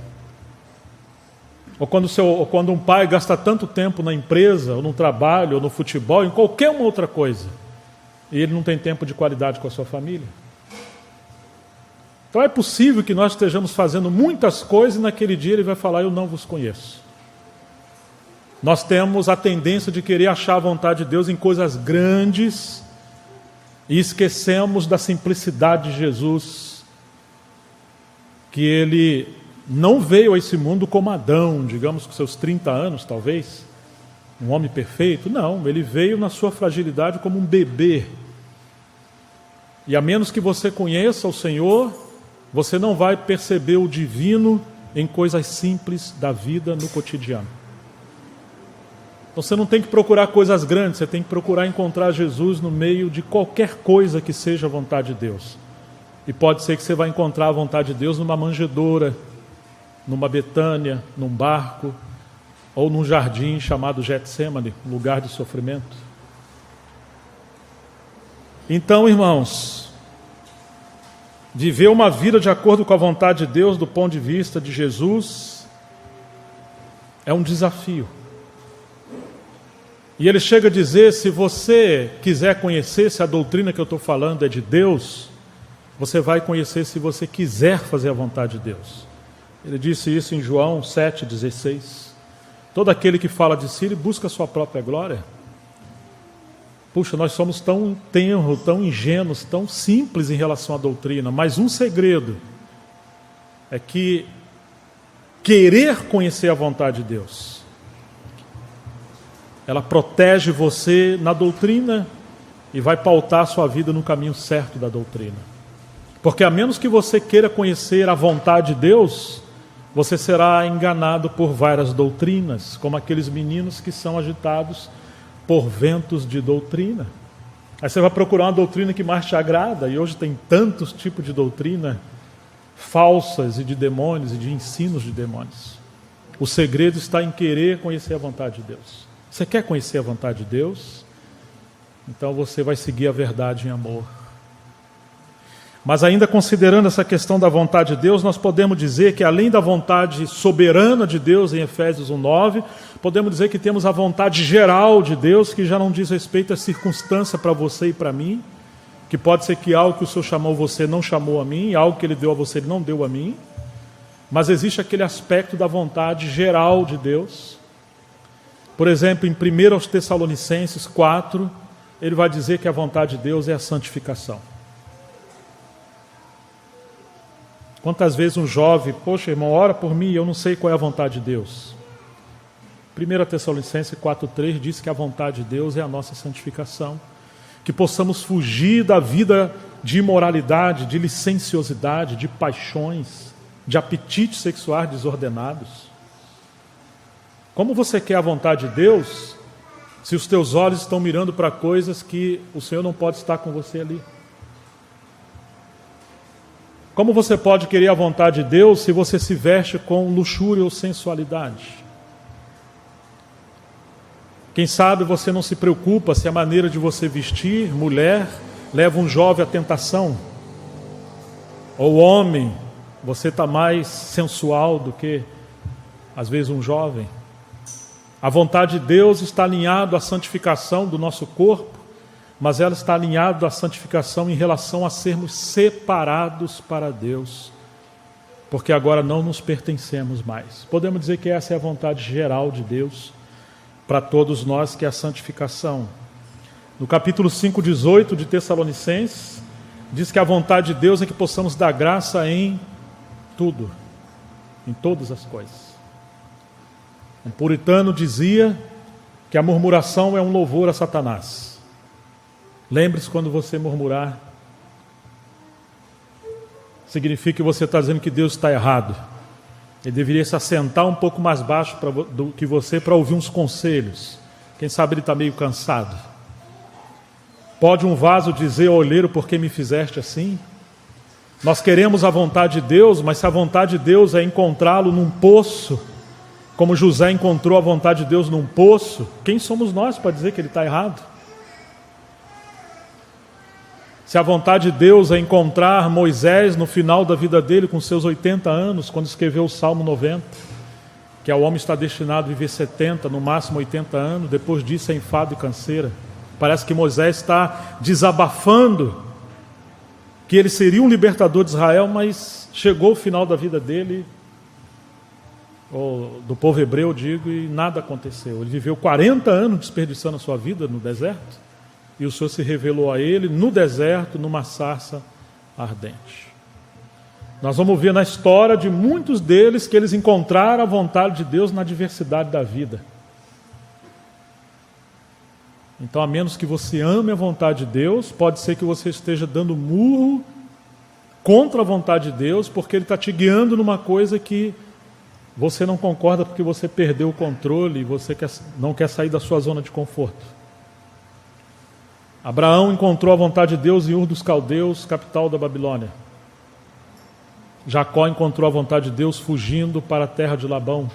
Ou quando um pai gasta tanto tempo na empresa, ou no trabalho, ou no futebol, em qualquer uma outra coisa, e ele não tem tempo de qualidade com a sua família. Então é possível que nós estejamos fazendo muitas coisas e naquele dia ele vai falar: eu não vos conheço. Nós temos a tendência de querer achar a vontade de Deus em coisas grandes e esquecemos da simplicidade de Jesus, que ele não veio a esse mundo como Adão, digamos com seus 30 anos talvez, um homem perfeito. Não, ele veio na sua fragilidade como um bebê. E a menos que você conheça o Senhor, você não vai perceber o divino em coisas simples da vida no cotidiano. Então você não tem que procurar coisas grandes, você tem que procurar encontrar Jesus no meio de qualquer coisa que seja a vontade de Deus. E pode ser que você vai encontrar a vontade de Deus numa manjedoura, numa Betânia, num barco, ou num jardim chamado Getsêmani, um lugar de sofrimento. Então, irmãos, viver uma vida de acordo com a vontade de Deus, do ponto de vista de Jesus, é um desafio. E ele chega a dizer: se você quiser conhecer se a doutrina que eu estou falando é de Deus, você vai conhecer se você quiser fazer a vontade de Deus. Ele disse isso em João 7,16. Todo aquele que fala de si, ele busca a sua própria glória. Puxa, nós somos tão tenros, tão ingênuos, tão simples em relação à doutrina. Mas um segredo é que querer conhecer a vontade de Deus, ela protege você na doutrina e vai pautar a sua vida no caminho certo da doutrina. Porque a menos que você queira conhecer a vontade de Deus, você será enganado por várias doutrinas, como aqueles meninos que são agitados por ventos de doutrina. Aí você vai procurar uma doutrina que mais te agrada, e hoje tem tantos tipos de doutrina falsas e de demônios e de ensinos de demônios. O segredo está em querer conhecer a vontade de Deus. Você quer conhecer a vontade de Deus? Então você vai seguir a verdade em amor. Mas ainda considerando essa questão da vontade de Deus, nós podemos dizer que além da vontade soberana de Deus em Efésios 1:9, podemos dizer que temos a vontade geral de Deus, que já não diz respeito à circunstância para você e para mim, que pode ser que algo que o Senhor chamou você não chamou a mim, algo que Ele deu a você Ele não deu a mim, mas existe aquele aspecto da vontade geral de Deus. Por exemplo, em 1 Tessalonicenses 4, ele vai dizer que a vontade de Deus é a santificação. Quantas vezes um jovem, poxa irmão, ora por mim, eu não sei qual é a vontade de Deus. 1 Tessalonicenses 4,3 diz que a vontade de Deus é a nossa santificação. Que possamos fugir da vida de imoralidade, de licenciosidade, de paixões, de apetites sexuais desordenados. Como você quer a vontade de Deus, se os teus olhos estão mirando para coisas que o Senhor não pode estar com você ali? Como você pode querer a vontade de Deus se você se veste com luxúria ou sensualidade? Quem sabe você não se preocupa se a maneira de você vestir, mulher, leva um jovem à tentação. Ou homem, você está mais sensual do que, às vezes, um jovem. A vontade de Deus está alinhada à santificação do nosso corpo, mas ela está alinhada à santificação em relação a sermos separados para Deus, porque agora não nos pertencemos mais. Podemos dizer que essa é a vontade geral de Deus para todos nós, que é a santificação. No capítulo 5:18 de Tessalonicenses, diz que a vontade de Deus é que possamos dar graça em tudo, em todas as coisas. Um puritano dizia que a murmuração é um louvor a Satanás. Lembre-se, quando você murmurar, significa que você está dizendo que Deus está errado. Ele deveria se assentar um pouco mais baixo do que você para ouvir uns conselhos. Quem sabe ele está meio cansado. Pode um vaso dizer ao olheiro: por que me fizeste assim? Nós queremos a vontade de Deus, mas se a vontade de Deus é encontrá-lo num poço, como José encontrou a vontade de Deus num poço, quem somos nós para dizer que ele está errado? Se a vontade de Deus é encontrar Moisés no final da vida dele, com seus 80 anos, quando escreveu o Salmo 90, que o homem está destinado a viver 70, no máximo 80 anos, depois disso é enfado e canseira. Parece que Moisés está desabafando que ele seria um libertador de Israel, mas chegou o final da vida dele, ou do povo hebreu, digo, e nada aconteceu. Ele viveu 40 anos desperdiçando a sua vida no deserto, e o Senhor se revelou a ele no deserto, numa sarça ardente. Nós vamos ver na história de muitos deles que eles encontraram a vontade de Deus na adversidade da vida. Então, a menos que você ame a vontade de Deus, pode ser que você esteja dando murro contra a vontade de Deus, porque Ele está te guiando numa coisa que você não concorda, porque você perdeu o controle e você não quer sair da sua zona de conforto. Abraão encontrou a vontade de Deus em Ur dos Caldeus, capital da Babilônia. Jacó encontrou a vontade de Deus fugindo para a terra de Labão.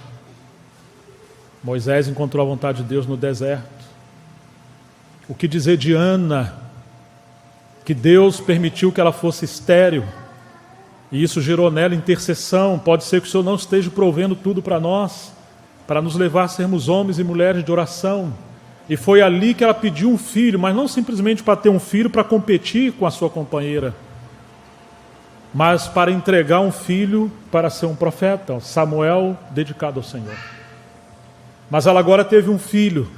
Moisés encontrou a vontade de Deus no deserto. O que dizer de Ana, que Deus permitiu que ela fosse estéril, e isso gerou nela intercessão. Pode ser que o Senhor não esteja provendo tudo para nós, para nos levar a sermos homens e mulheres de oração. E foi ali que ela pediu um filho, mas não simplesmente para ter um filho para competir com a sua companheira, mas para entregar um filho para ser um profeta, Samuel, dedicado ao Senhor. Mas ela agora teve um filho,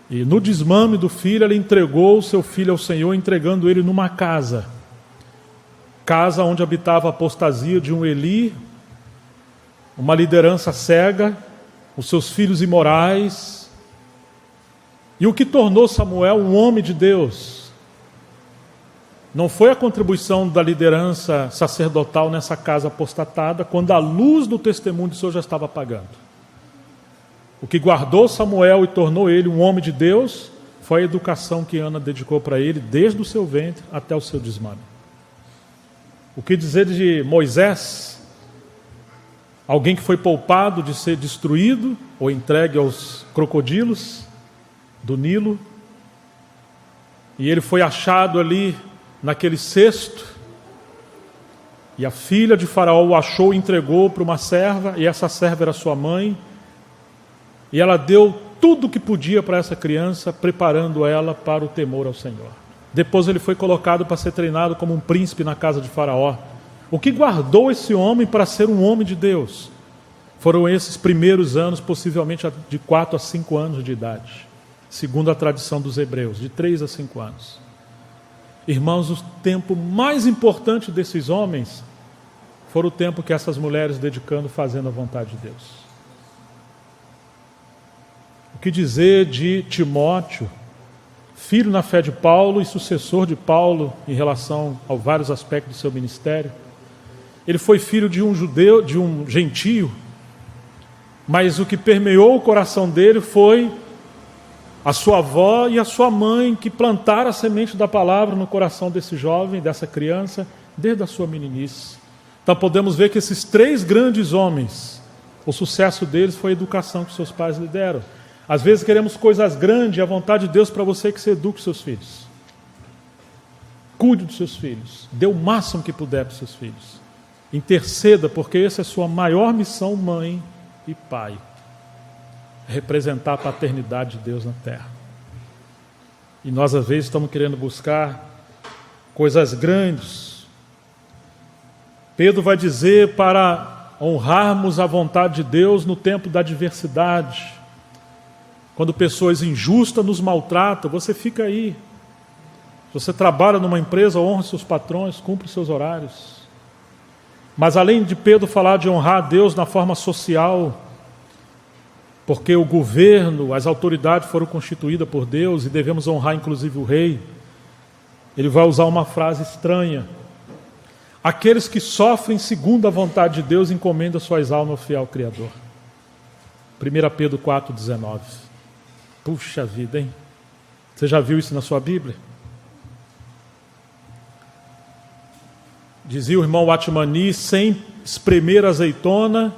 e no desmame do filho, ela entregou o seu filho ao Senhor, entregando ele numa casa onde habitava a apostasia de um Eli, uma liderança cega, os seus filhos imorais. E o que tornou Samuel um homem de Deus não foi a contribuição da liderança sacerdotal nessa casa apostatada, quando a luz do testemunho do Senhor já estava apagando. O que guardou Samuel e tornou ele um homem de Deus foi a educação que Ana dedicou para ele, desde o seu ventre até o seu desmame. O que dizer de Moisés? Alguém que foi poupado de ser destruído ou entregue aos crocodilos do Nilo, e ele foi achado ali naquele cesto, e a filha de Faraó o achou e entregou para uma serva, e essa serva era sua mãe, e ela deu tudo o que podia para essa criança, preparando ela para o temor ao Senhor. Depois ele foi colocado para ser treinado como um príncipe na casa de Faraó. O que guardou esse homem para ser um homem de Deus? Foram esses primeiros anos, possivelmente de 4 a 5 anos de idade, segundo a tradição dos hebreus, de 3 a 5 anos. Irmãos, o tempo mais importante desses homens foi o tempo que essas mulheres dedicando fazendo a vontade de Deus. O que dizer de Timóteo, filho na fé de Paulo e sucessor de Paulo em relação a vários aspectos do seu ministério? Ele foi filho de um judeu, de um gentio, mas o que permeou o coração dele foi a sua avó e a sua mãe, que plantaram a semente da palavra no coração desse jovem, dessa criança, desde a sua meninice. Então podemos ver que esses 3 grandes homens, o sucesso deles foi a educação que seus pais lhe deram. Às vezes queremos coisas grandes, e a vontade de Deus para você é que você eduque seus filhos. Cuide dos seus filhos. Dê o máximo que puder para os seus filhos. Interceda, porque essa é a sua maior missão, mãe e pai. Representar a paternidade de Deus na terra. E nós, às vezes, estamos querendo buscar coisas grandes. Pedro vai dizer para honrarmos a vontade de Deus no tempo da adversidade. Quando pessoas injustas nos maltratam, você fica aí. Se você trabalha numa empresa, honra seus patrões, cumpre seus horários. Mas além de Pedro falar de honrar a Deus na forma social, porque o governo, as autoridades foram constituídas por Deus e devemos honrar inclusive o rei, ele vai usar uma frase estranha. Aqueles que sofrem segundo a vontade de Deus encomendam suas almas ao fiel Criador. 1 Pedro 4,19. Puxa vida, hein? Você já viu isso na sua Bíblia? Dizia o irmão Atmani, sem espremer azeitona,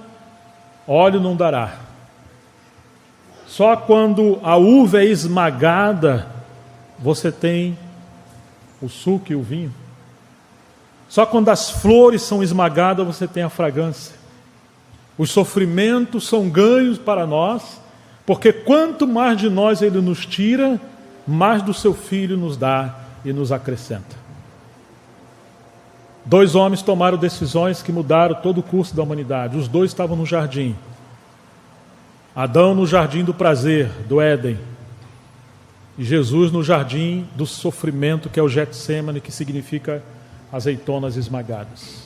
óleo não dará. Só quando a uva é esmagada, você tem o suco e o vinho. Só quando as flores são esmagadas, você tem a fragrância. Os sofrimentos são ganhos para nós, porque quanto mais de nós Ele nos tira, mais do seu Filho nos dá e nos acrescenta. 2 homens tomaram decisões que mudaram todo o curso da humanidade. Os 2 estavam no jardim. Adão no jardim do prazer, do Éden. E Jesus no jardim do sofrimento, que é o Getsêmani, que significa azeitonas esmagadas.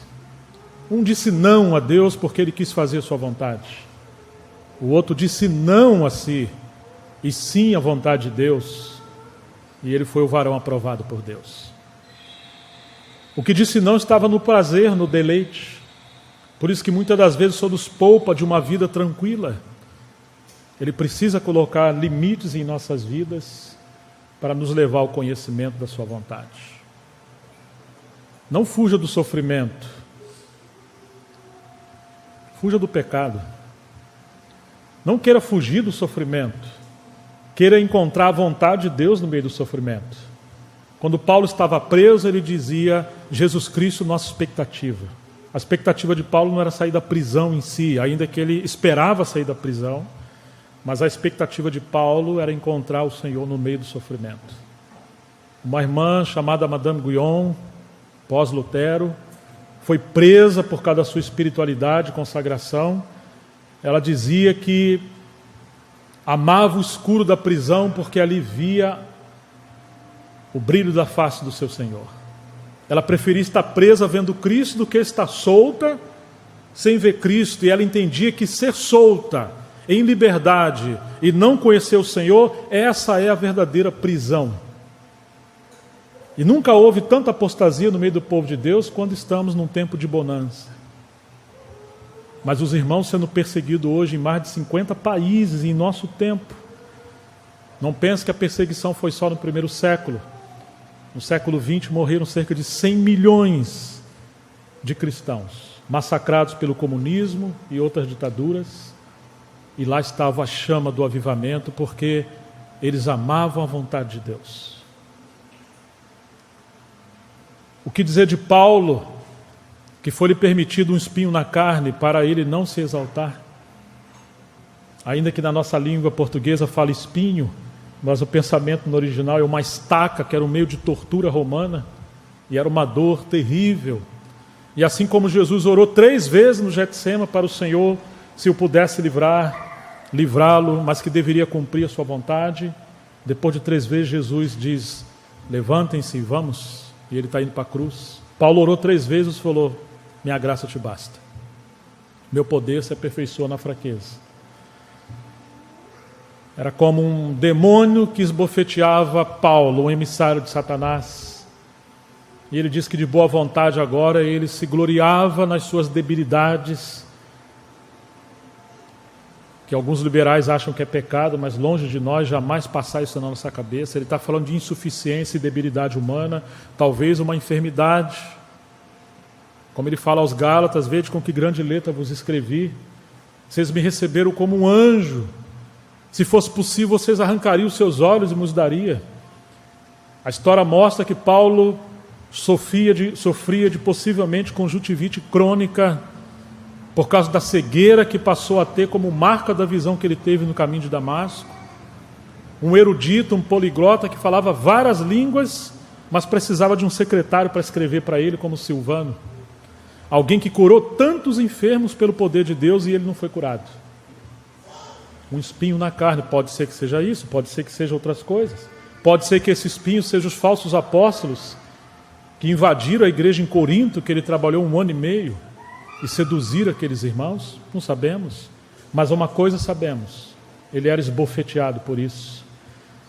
Um disse não a Deus porque ele quis fazer sua vontade. O outro disse não a si, e sim à vontade de Deus. E ele foi o varão aprovado por Deus. O que disse não estava no prazer, no deleite. Por isso que muitas das vezes só nos poupa de uma vida tranquila. Ele precisa colocar limites em nossas vidas para nos levar ao conhecimento da sua vontade. Não fuja do sofrimento. Fuja do pecado. Não queira fugir do sofrimento. Queira encontrar a vontade de Deus no meio do sofrimento. Quando Paulo estava preso, ele dizia: Jesus Cristo, nossa expectativa. A expectativa de Paulo não era sair da prisão em si, ainda que ele esperava sair da prisão, mas a expectativa de Paulo era encontrar o Senhor no meio do sofrimento. Uma irmã chamada Madame Guyon, pós-Lutero, foi presa por causa da sua espiritualidade e consagração. Ela dizia que amava o escuro da prisão porque ali via o brilho da face do seu Senhor. Ela preferia estar presa vendo Cristo do que estar solta sem ver Cristo. E ela entendia que ser solta, em liberdade, e não conhecer o Senhor, essa é a verdadeira prisão. E nunca houve tanta apostasia no meio do povo de Deus quando estamos num tempo de bonança. Mas os irmãos sendo perseguidos hoje em mais de 50 países em nosso tempo. Não pense que a perseguição foi só no primeiro século. No século XX morreram cerca de 100 milhões de cristãos, massacrados pelo comunismo e outras ditaduras. E lá estava a chama do avivamento, porque eles amavam a vontade de Deus. O que dizer de Paulo, que foi-lhe permitido um espinho na carne para ele não se exaltar? Ainda que na nossa língua portuguesa fale espinho, mas o pensamento no original é uma estaca, que era um meio de tortura romana, e era uma dor terrível. E assim como Jesus orou 3 vezes no Getsêmani para o Senhor, se o pudesse livrá-lo, mas que deveria cumprir a sua vontade, depois de 3 vezes Jesus diz: levantem-se e vamos, e ele está indo para a cruz. Paulo orou 3 vezes e falou: minha graça te basta, meu poder se aperfeiçoa na fraqueza. Era como um demônio que esbofeteava Paulo, um emissário de Satanás. E ele diz que de boa vontade agora ele se gloriava nas suas debilidades, que alguns liberais acham que é pecado, mas longe de nós jamais passar isso na nossa cabeça. Ele está falando de insuficiência e debilidade humana, talvez uma enfermidade. Como ele fala aos Gálatas: vede com que grande letra vos escrevi, vocês me receberam como um anjo. Se fosse possível, vocês arrancariam os seus olhos e nos daria. A história mostra que Paulo sofria de possivelmente conjuntivite crônica por causa da cegueira que passou a ter como marca da visão que ele teve no caminho de Damasco. Um erudito, um poliglota que falava várias línguas, mas precisava de um secretário para escrever para ele, como Silvano. Alguém que curou tantos enfermos pelo poder de Deus e ele não foi curado. Um espinho na carne, pode ser que seja isso, pode ser que seja outras coisas. Pode ser que esse espinho seja os falsos apóstolos que invadiram a igreja em Corinto, que ele trabalhou 1 ano e meio, e seduziram aqueles irmãos. Não sabemos, mas uma coisa sabemos: ele era esbofeteado por isso.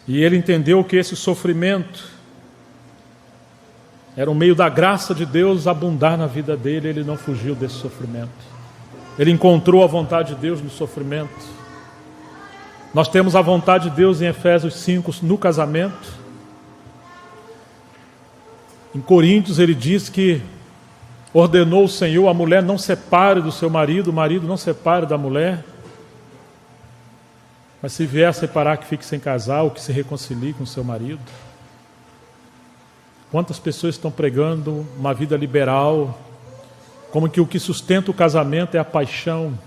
E ele entendeu que esse sofrimento era um meio da graça de Deus abundar na vida dele. Ele não fugiu desse sofrimento. Ele encontrou a vontade de Deus no sofrimento. Nós temos a vontade de Deus em Efésios 5 no casamento. Em Coríntios ele diz que ordenou o Senhor: a mulher não separe do seu marido, o marido não separe da mulher. Mas se vier a separar, que fique sem casar, ou que se reconcilie com o seu marido. Quantas pessoas estão pregando uma vida liberal, como que o que sustenta o casamento é a paixão.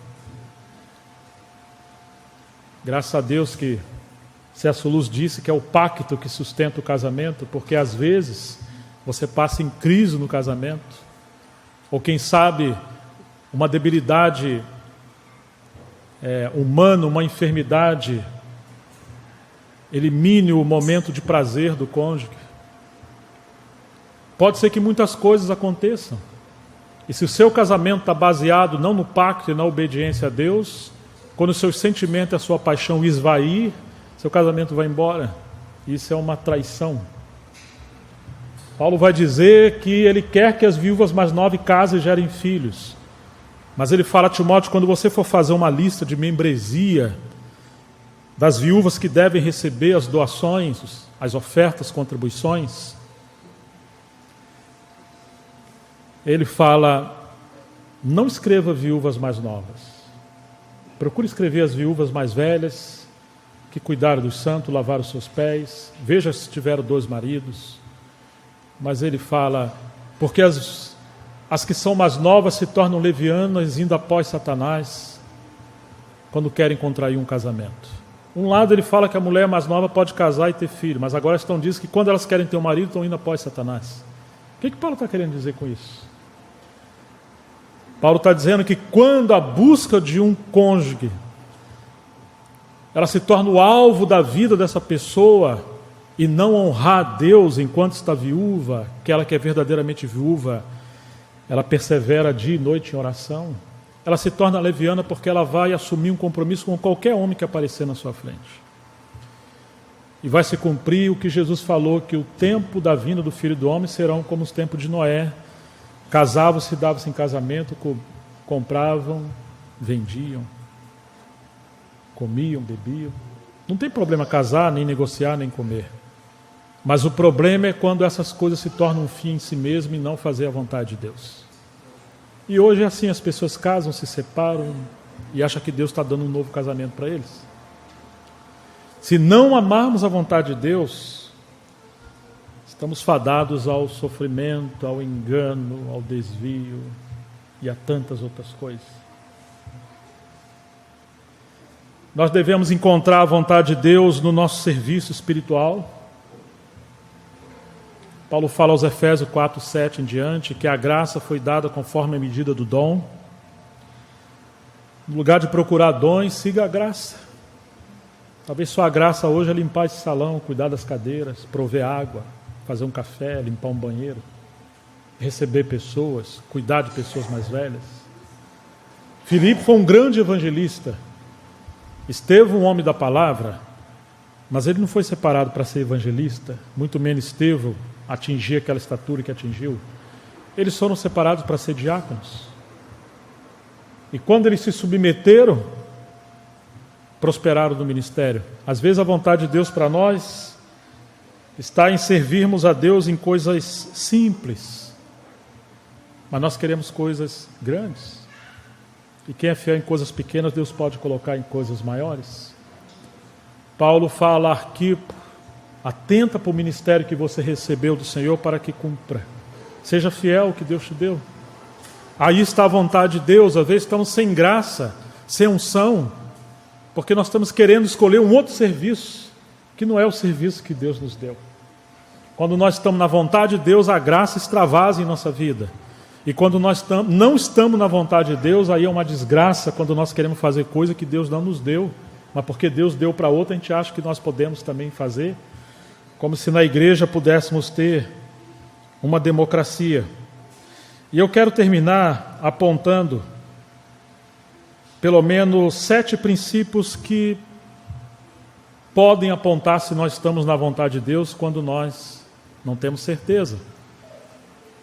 Graças a Deus que C.S. Lewis disse que é o pacto que sustenta o casamento, porque às vezes você passa em crise no casamento, ou quem sabe uma debilidade humana, uma enfermidade, elimine o momento de prazer do cônjuge. Pode ser que muitas coisas aconteçam. E se o seu casamento está baseado não no pacto e na obediência a Deus, quando os seus sentimentos e a sua paixão esvair, seu casamento vai embora. Isso é uma traição. Paulo vai dizer que ele quer que as viúvas mais novas casem e gerem filhos. Mas ele fala a Timóteo: quando você for fazer uma lista de membresia das viúvas que devem receber as doações, as ofertas, contribuições, ele fala: não escreva viúvas mais novas. Procure escrever as viúvas mais velhas, que cuidaram dos santos, lavaram os seus pés. Veja se tiveram 2 maridos. Mas ele fala: porque as que são mais novas se tornam levianas, indo após Satanás, quando querem contrair um casamento. Um lado ele fala que a mulher mais nova pode casar e ter filho, mas agora estão dizendo que quando elas querem ter um marido, estão indo após Satanás. O que Paulo está querendo dizer com isso? Paulo está dizendo que quando a busca de um cônjuge, ela se torna o alvo da vida dessa pessoa, e não honrar a Deus enquanto está viúva, aquela que é verdadeiramente viúva, ela persevera dia e noite em oração, ela se torna leviana porque ela vai assumir um compromisso com qualquer homem que aparecer na sua frente. E vai se cumprir o que Jesus falou, que o tempo da vinda do Filho do Homem serão como os tempos de Noé. Casavam-se, davam-se em casamento, compravam, vendiam, comiam, bebiam. Não tem problema casar, nem negociar, nem comer. Mas o problema é quando essas coisas se tornam um fim em si mesmo e não fazer a vontade de Deus. E hoje é assim: as pessoas casam, se separam e acham que Deus está dando um novo casamento para eles. Se não amarmos a vontade de Deus, estamos fadados ao sofrimento, ao engano, ao desvio e a tantas outras coisas. Nós devemos encontrar a vontade de Deus no nosso serviço espiritual. Paulo fala aos Efésios 4, 7 em diante, que a graça foi dada conforme a medida do dom. No lugar de procurar dons, siga a graça. Talvez sua graça hoje é limpar esse salão, cuidar das cadeiras, prover água, fazer um café, limpar um banheiro, receber pessoas, cuidar de pessoas mais velhas. Filipe foi um grande evangelista. Estevão, um homem da palavra, mas ele não foi separado para ser evangelista, muito menos Estevão atingir aquela estatura que atingiu. Eles foram separados para ser diáconos. E quando eles se submeteram, prosperaram no ministério. Às vezes a vontade de Deus para nós está em servirmos a Deus em coisas simples, mas nós queremos coisas grandes. E quem é fiel em coisas pequenas, Deus pode colocar em coisas maiores. Paulo fala a Arquipo: atenta para o ministério que você recebeu do Senhor para que cumpra. Seja fiel ao que Deus te deu. Aí está a vontade de Deus. Às vezes estamos sem graça, sem unção, porque nós estamos querendo escolher um outro serviço, que não é o serviço que Deus nos deu. Quando nós estamos na vontade de Deus, a graça extravasa em nossa vida. E quando nós não estamos na vontade de Deus, aí é uma desgraça quando nós queremos fazer coisa que Deus não nos deu, mas porque Deus deu para outra, a gente acha que nós podemos também fazer, como se na igreja pudéssemos ter uma democracia. E eu quero terminar apontando pelo menos 7 princípios que podem apontar se nós estamos na vontade de Deus quando nós não temos certeza.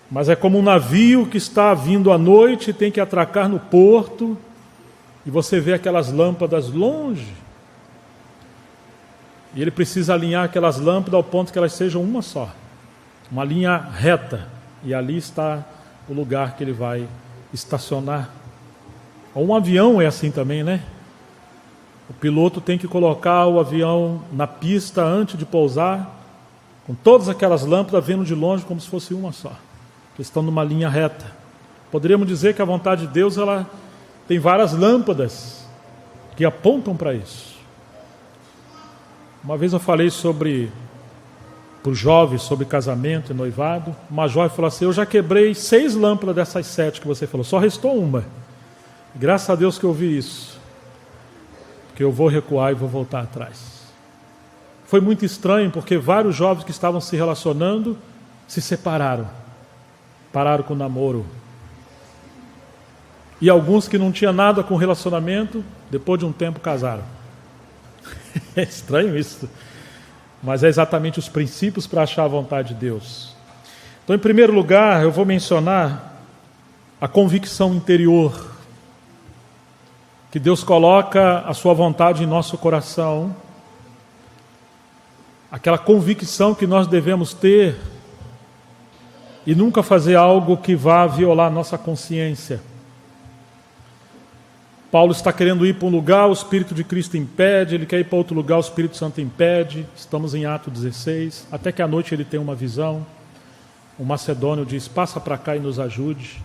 Mas é como um navio que está vindo à noite e tem que atracar no porto, e você vê aquelas lâmpadas longe, e ele precisa alinhar aquelas lâmpadas ao ponto que elas sejam uma só, uma linha reta, e ali está o lugar que ele vai estacionar. Ou um avião é assim também, né? O piloto tem que colocar o avião na pista antes de pousar, com todas aquelas lâmpadas vendo de longe como se fosse uma só, que estão numa linha reta. Poderíamos dizer que a vontade de Deus, ela tem várias lâmpadas que apontam para isso. Uma vez eu falei para os jovens sobre casamento e noivado. Uma jovem falou assim: eu já quebrei 6 lâmpadas dessas 7 que você falou, só restou uma. Graças a Deus que eu ouvi isso, porque eu vou recuar e vou voltar atrás. Foi muito estranho, porque vários jovens que estavam se relacionando se separaram, pararam com o namoro. E alguns que não tinham nada com relacionamento, depois de um tempo casaram. É estranho isso, mas é exatamente os princípios para achar a vontade de Deus. Então, em primeiro lugar, eu vou mencionar a convicção interior, que Deus coloca a sua vontade em nosso coração, aquela convicção que nós devemos ter e nunca fazer algo que vá violar nossa consciência. Paulo está querendo ir para um lugar, o Espírito de Cristo impede, ele quer ir para outro lugar, o Espírito Santo impede. Estamos em Atos 16, até que à noite ele tem uma visão. O macedônio diz: passa para cá e nos ajude.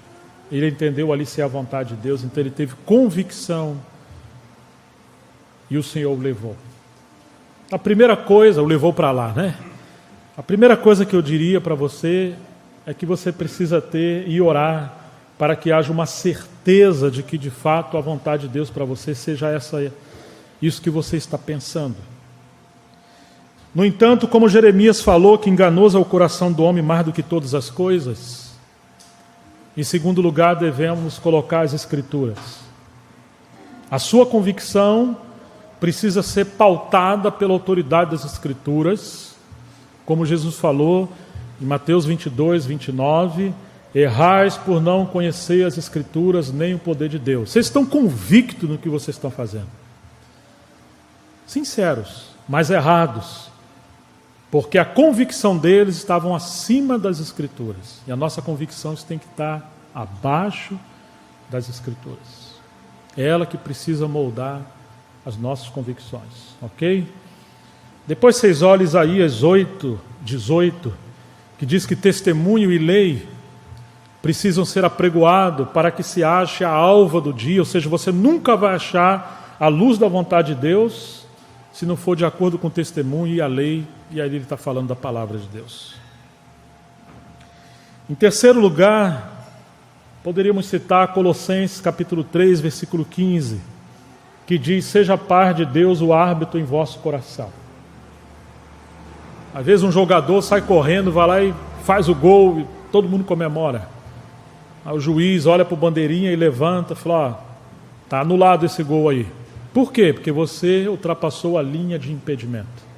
Ele entendeu ali ser a vontade de Deus, então ele teve convicção e o Senhor o levou. A primeira coisa, o levou para lá, né? A primeira coisa que eu diria para você é que você precisa ter e orar para que haja uma certeza de que de fato a vontade de Deus para você seja isso que você está pensando. No entanto, como Jeremias falou que enganoso é o coração do homem mais do que todas as coisas, em segundo lugar devemos colocar as Escrituras. A sua convicção precisa ser pautada pela autoridade das Escrituras, como Jesus falou em Mateus 22, 29, errais por não conhecer as Escrituras nem o poder de Deus. Vocês estão convictos no que vocês estão fazendo. Sinceros, mas errados. Porque a convicção deles estavam acima das Escrituras. E a nossa convicção tem que estar abaixo das Escrituras. É ela que precisa moldar as nossas convicções. Ok? Depois vocês olham Isaías 8, 18, que diz que testemunho e lei precisam ser apregoados para que se ache a alva do dia, ou seja, você nunca vai achar a luz da vontade de Deus se não for de acordo com o testemunho e a lei, e aí ele está falando da palavra de Deus. Em terceiro lugar, poderíamos citar Colossenses capítulo 3, versículo 15, que diz: seja a paz de Deus o árbitro em vosso coração. Às vezes um jogador sai correndo, vai lá e faz o gol e todo mundo comemora. Aí o juiz olha para o bandeirinha e levanta e fala: está anulado esse gol aí. Por quê? Porque você ultrapassou a linha de impedimento.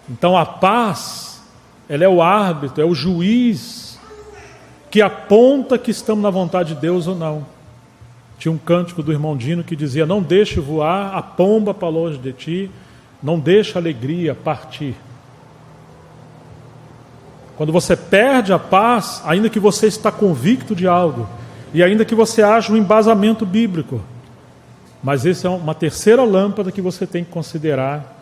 Então a paz, ela é o árbitro, é o juiz que aponta que estamos na vontade de Deus ou não. Tinha um cântico do irmão Dino que dizia: não deixe voar a pomba para longe de ti, não deixe a alegria partir. Quando você perde a paz, ainda que você está convicto de algo, e ainda que você ache um embasamento bíblico, mas essa é uma terceira lâmpada que você tem que considerar,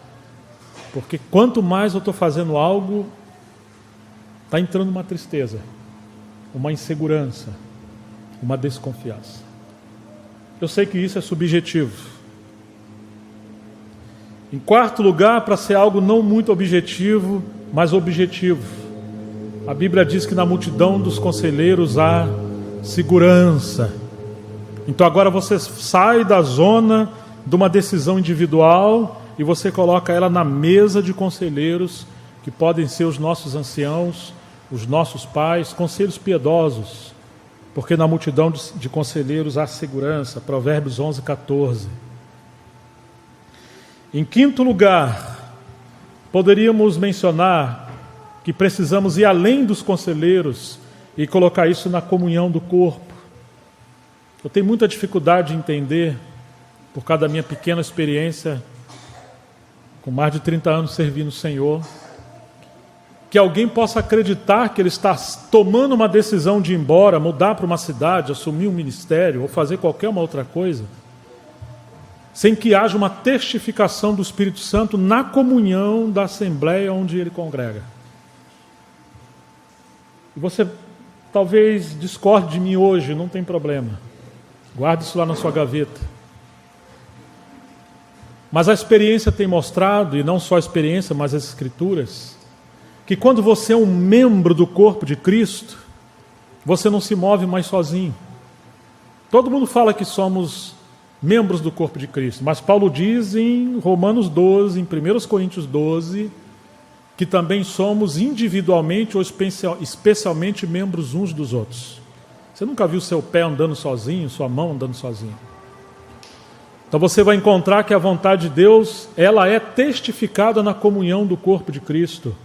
porque quanto mais eu estou fazendo algo, está entrando uma tristeza, uma insegurança, uma desconfiança. Eu sei que isso é subjetivo. Em quarto lugar, para ser algo não muito objetivo, mas objetivo, a Bíblia diz que na multidão dos conselheiros há segurança. Então agora você sai da zona de uma decisão individual e você coloca ela na mesa de conselheiros, que podem ser os nossos anciãos, os nossos pais, conselhos piedosos, porque na multidão de conselheiros há segurança. Provérbios 11:14. Em quinto lugar, poderíamos mencionar que precisamos ir além dos conselheiros e colocar isso na comunhão do corpo. Eu tenho muita dificuldade de entender, por causa da minha pequena experiência, com mais de 30 anos servindo o Senhor, que alguém possa acreditar que ele está tomando uma decisão de ir embora, mudar para uma cidade, assumir um ministério ou fazer qualquer uma outra coisa, sem que haja uma testificação do Espírito Santo na comunhão da assembleia onde ele congrega. E você talvez discorde de mim hoje, não tem problema. Guarde isso lá na sua gaveta. Mas a experiência tem mostrado, e não só a experiência, mas as Escrituras, que quando você é um membro do corpo de Cristo, você não se move mais sozinho. Todo mundo fala que somos membros do corpo de Cristo, mas Paulo diz em Romanos 12, em 1 Coríntios 12, que também somos individualmente ou especialmente membros uns dos outros. Você nunca viu seu pé andando sozinho, sua mão andando sozinho? Então você vai encontrar que a vontade de Deus, ela é testificada na comunhão do corpo de Cristo,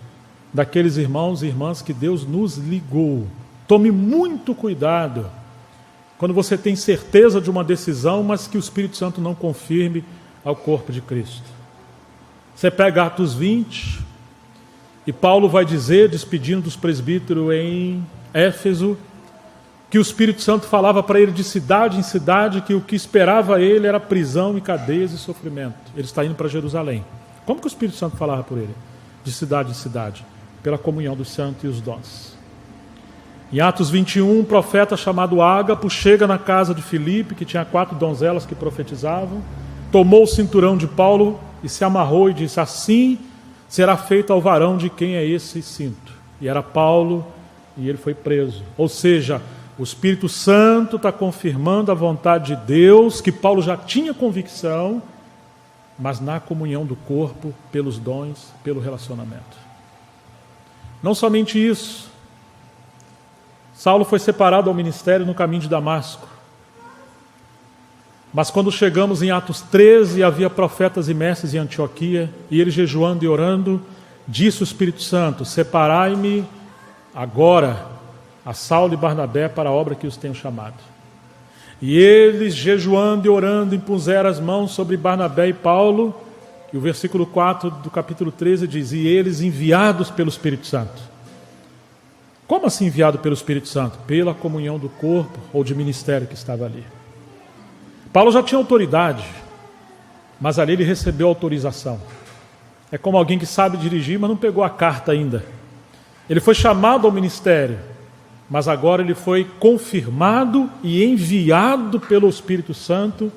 daqueles irmãos e irmãs que Deus nos ligou. Tome muito cuidado quando você tem certeza de uma decisão, mas que o Espírito Santo não confirme ao corpo de Cristo. Você pega Atos 20, e Paulo vai dizer, despedindo dos presbíteros em Éfeso, que o Espírito Santo falava para ele de cidade em cidade que o que esperava ele era prisão e cadeias e sofrimento. Ele está indo para Jerusalém. Como que o Espírito Santo falava por ele? De cidade em cidade, pela comunhão dos santos e os dons. Em Atos 21, um profeta chamado Ágapo chega na casa de Filipe, que tinha 4 donzelas que profetizavam, tomou o cinturão de Paulo e se amarrou e disse: assim será feito ao varão de quem é esse cinto. E era Paulo, e ele foi preso. Ou seja, o Espírito Santo está confirmando a vontade de Deus, que Paulo já tinha convicção, mas na comunhão do corpo, pelos dons, pelo relacionamento. Não somente isso, Saulo foi separado ao ministério no caminho de Damasco. Mas quando chegamos em Atos 13, havia profetas e mestres em Antioquia, e ele jejuando e orando, disse o Espírito Santo: separai-me agora a Saulo e Barnabé para a obra que os tenho chamado. E eles, jejuando e orando, impuseram as mãos sobre Barnabé e Paulo, e o versículo 4 do capítulo 13 diz: e eles enviados pelo Espírito Santo. Como assim enviado pelo Espírito Santo? Pela comunhão do corpo ou de ministério que estava ali. Paulo já tinha autoridade, mas ali ele recebeu autorização. É como alguém que sabe dirigir, mas não pegou a carta ainda. Ele foi chamado ao ministério, mas agora ele foi confirmado e enviado pelo Espírito Santo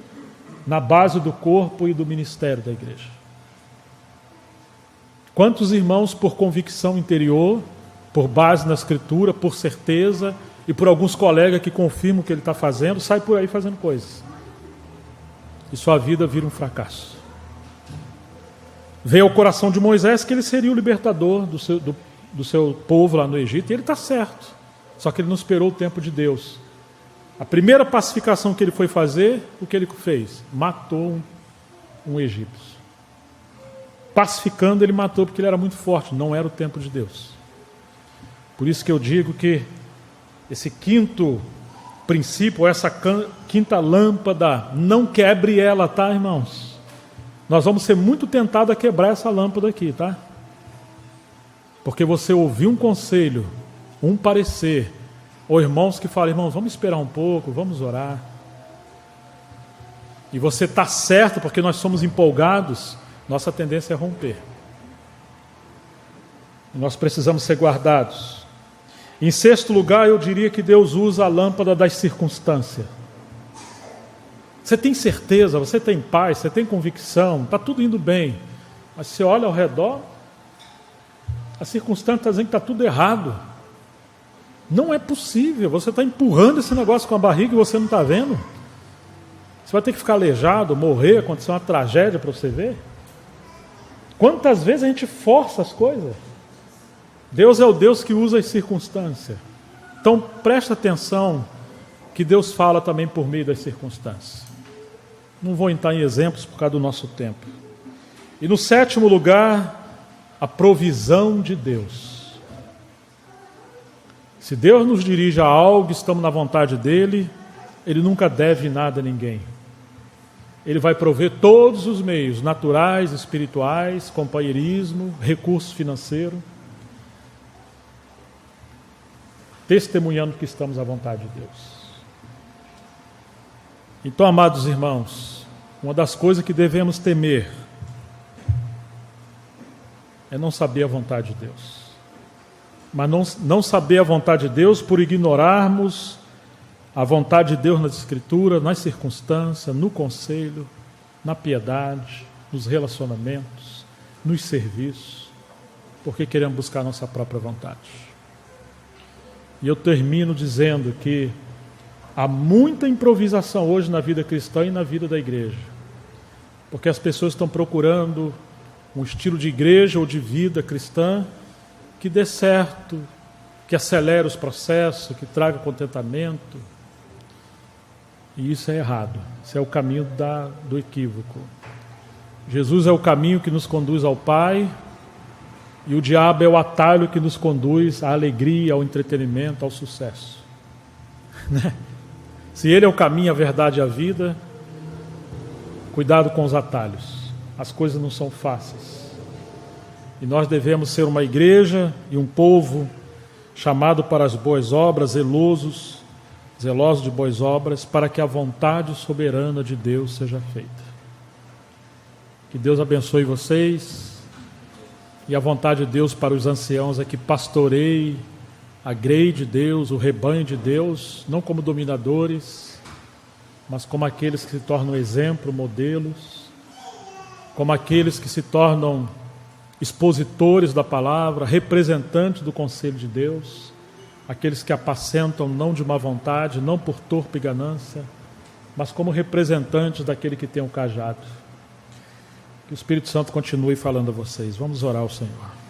na base do corpo e do ministério da igreja. Quantos irmãos, por convicção interior, por base na Escritura, por certeza, e por alguns colegas que confirmam o que ele está fazendo, sai por aí fazendo coisas. E sua vida vira um fracasso. Veio ao coração de Moisés que ele seria o libertador do seu povo lá no Egito, e ele está certo. Só que ele não esperou o tempo de Deus. A primeira pacificação que ele foi fazer, o que ele fez? Matou um egípcio. Pacificando, ele matou porque ele era muito forte, não era o tempo de Deus. Por isso que eu digo que esse quinto princípio, essa quinta lâmpada, não quebre ela, tá, irmãos? Nós vamos ser muito tentados a quebrar essa lâmpada aqui, tá? Porque você ouviu um conselho, um parecer, ou irmãos que falam: irmãos, vamos esperar um pouco, vamos orar. E você está certo, porque nós somos empolgados, nossa tendência é romper. E nós precisamos ser guardados. Em sexto lugar, eu diria que Deus usa a lâmpada das circunstâncias. Você tem certeza, você tem paz, você tem convicção, está tudo indo bem. Mas você olha ao redor, a circunstância está dizendo que está tudo errado. Não é possível, você está empurrando esse negócio com a barriga e você não está vendo. Você vai ter que ficar aleijado, morrer, acontecer uma tragédia para você ver. Quantas vezes a gente força as coisas? Deus é o Deus que usa as circunstâncias. Então presta atenção que Deus fala também por meio das circunstâncias. Não vou entrar em exemplos por causa do nosso tempo. E no sétimo lugar, a provisão de Deus. Se Deus nos dirige a algo, estamos na vontade dEle, Ele nunca deve nada a ninguém. Ele vai prover todos os meios, naturais, espirituais, companheirismo, recurso financeiro, testemunhando que estamos à vontade de Deus. Então, amados irmãos, uma das coisas que devemos temer é não saber a vontade de Deus. Mas não saber a vontade de Deus por ignorarmos a vontade de Deus nas Escrituras, nas circunstâncias, no conselho, na piedade, nos relacionamentos, nos serviços, porque queremos buscar a nossa própria vontade. E eu termino dizendo que há muita improvisação hoje na vida cristã e na vida da igreja, porque as pessoas estão procurando um estilo de igreja ou de vida cristã que dê certo, que acelere os processos, que traga contentamento. E isso é errado, isso é o caminho do equívoco. Jesus é o caminho que nos conduz ao Pai, e o diabo é o atalho que nos conduz à alegria, ao entretenimento, ao sucesso. Se ele é o caminho, a verdade e a vida, cuidado com os atalhos. As coisas não são fáceis. E nós devemos ser uma igreja e um povo chamado para as boas obras, zelosos de boas obras, para que a vontade soberana de Deus seja feita. Que Deus abençoe vocês. E a vontade de Deus para os anciãos é que pastoreie a grei de Deus, o rebanho de Deus, não como dominadores, mas como aqueles que se tornam exemplo, modelos, como aqueles que se tornam expositores da palavra, representantes do conselho de Deus, aqueles que apacentam não de má vontade, não por torpe ganância, mas como representantes daquele que tem um cajado. Que o Espírito Santo continue falando a vocês. Vamos orar ao Senhor.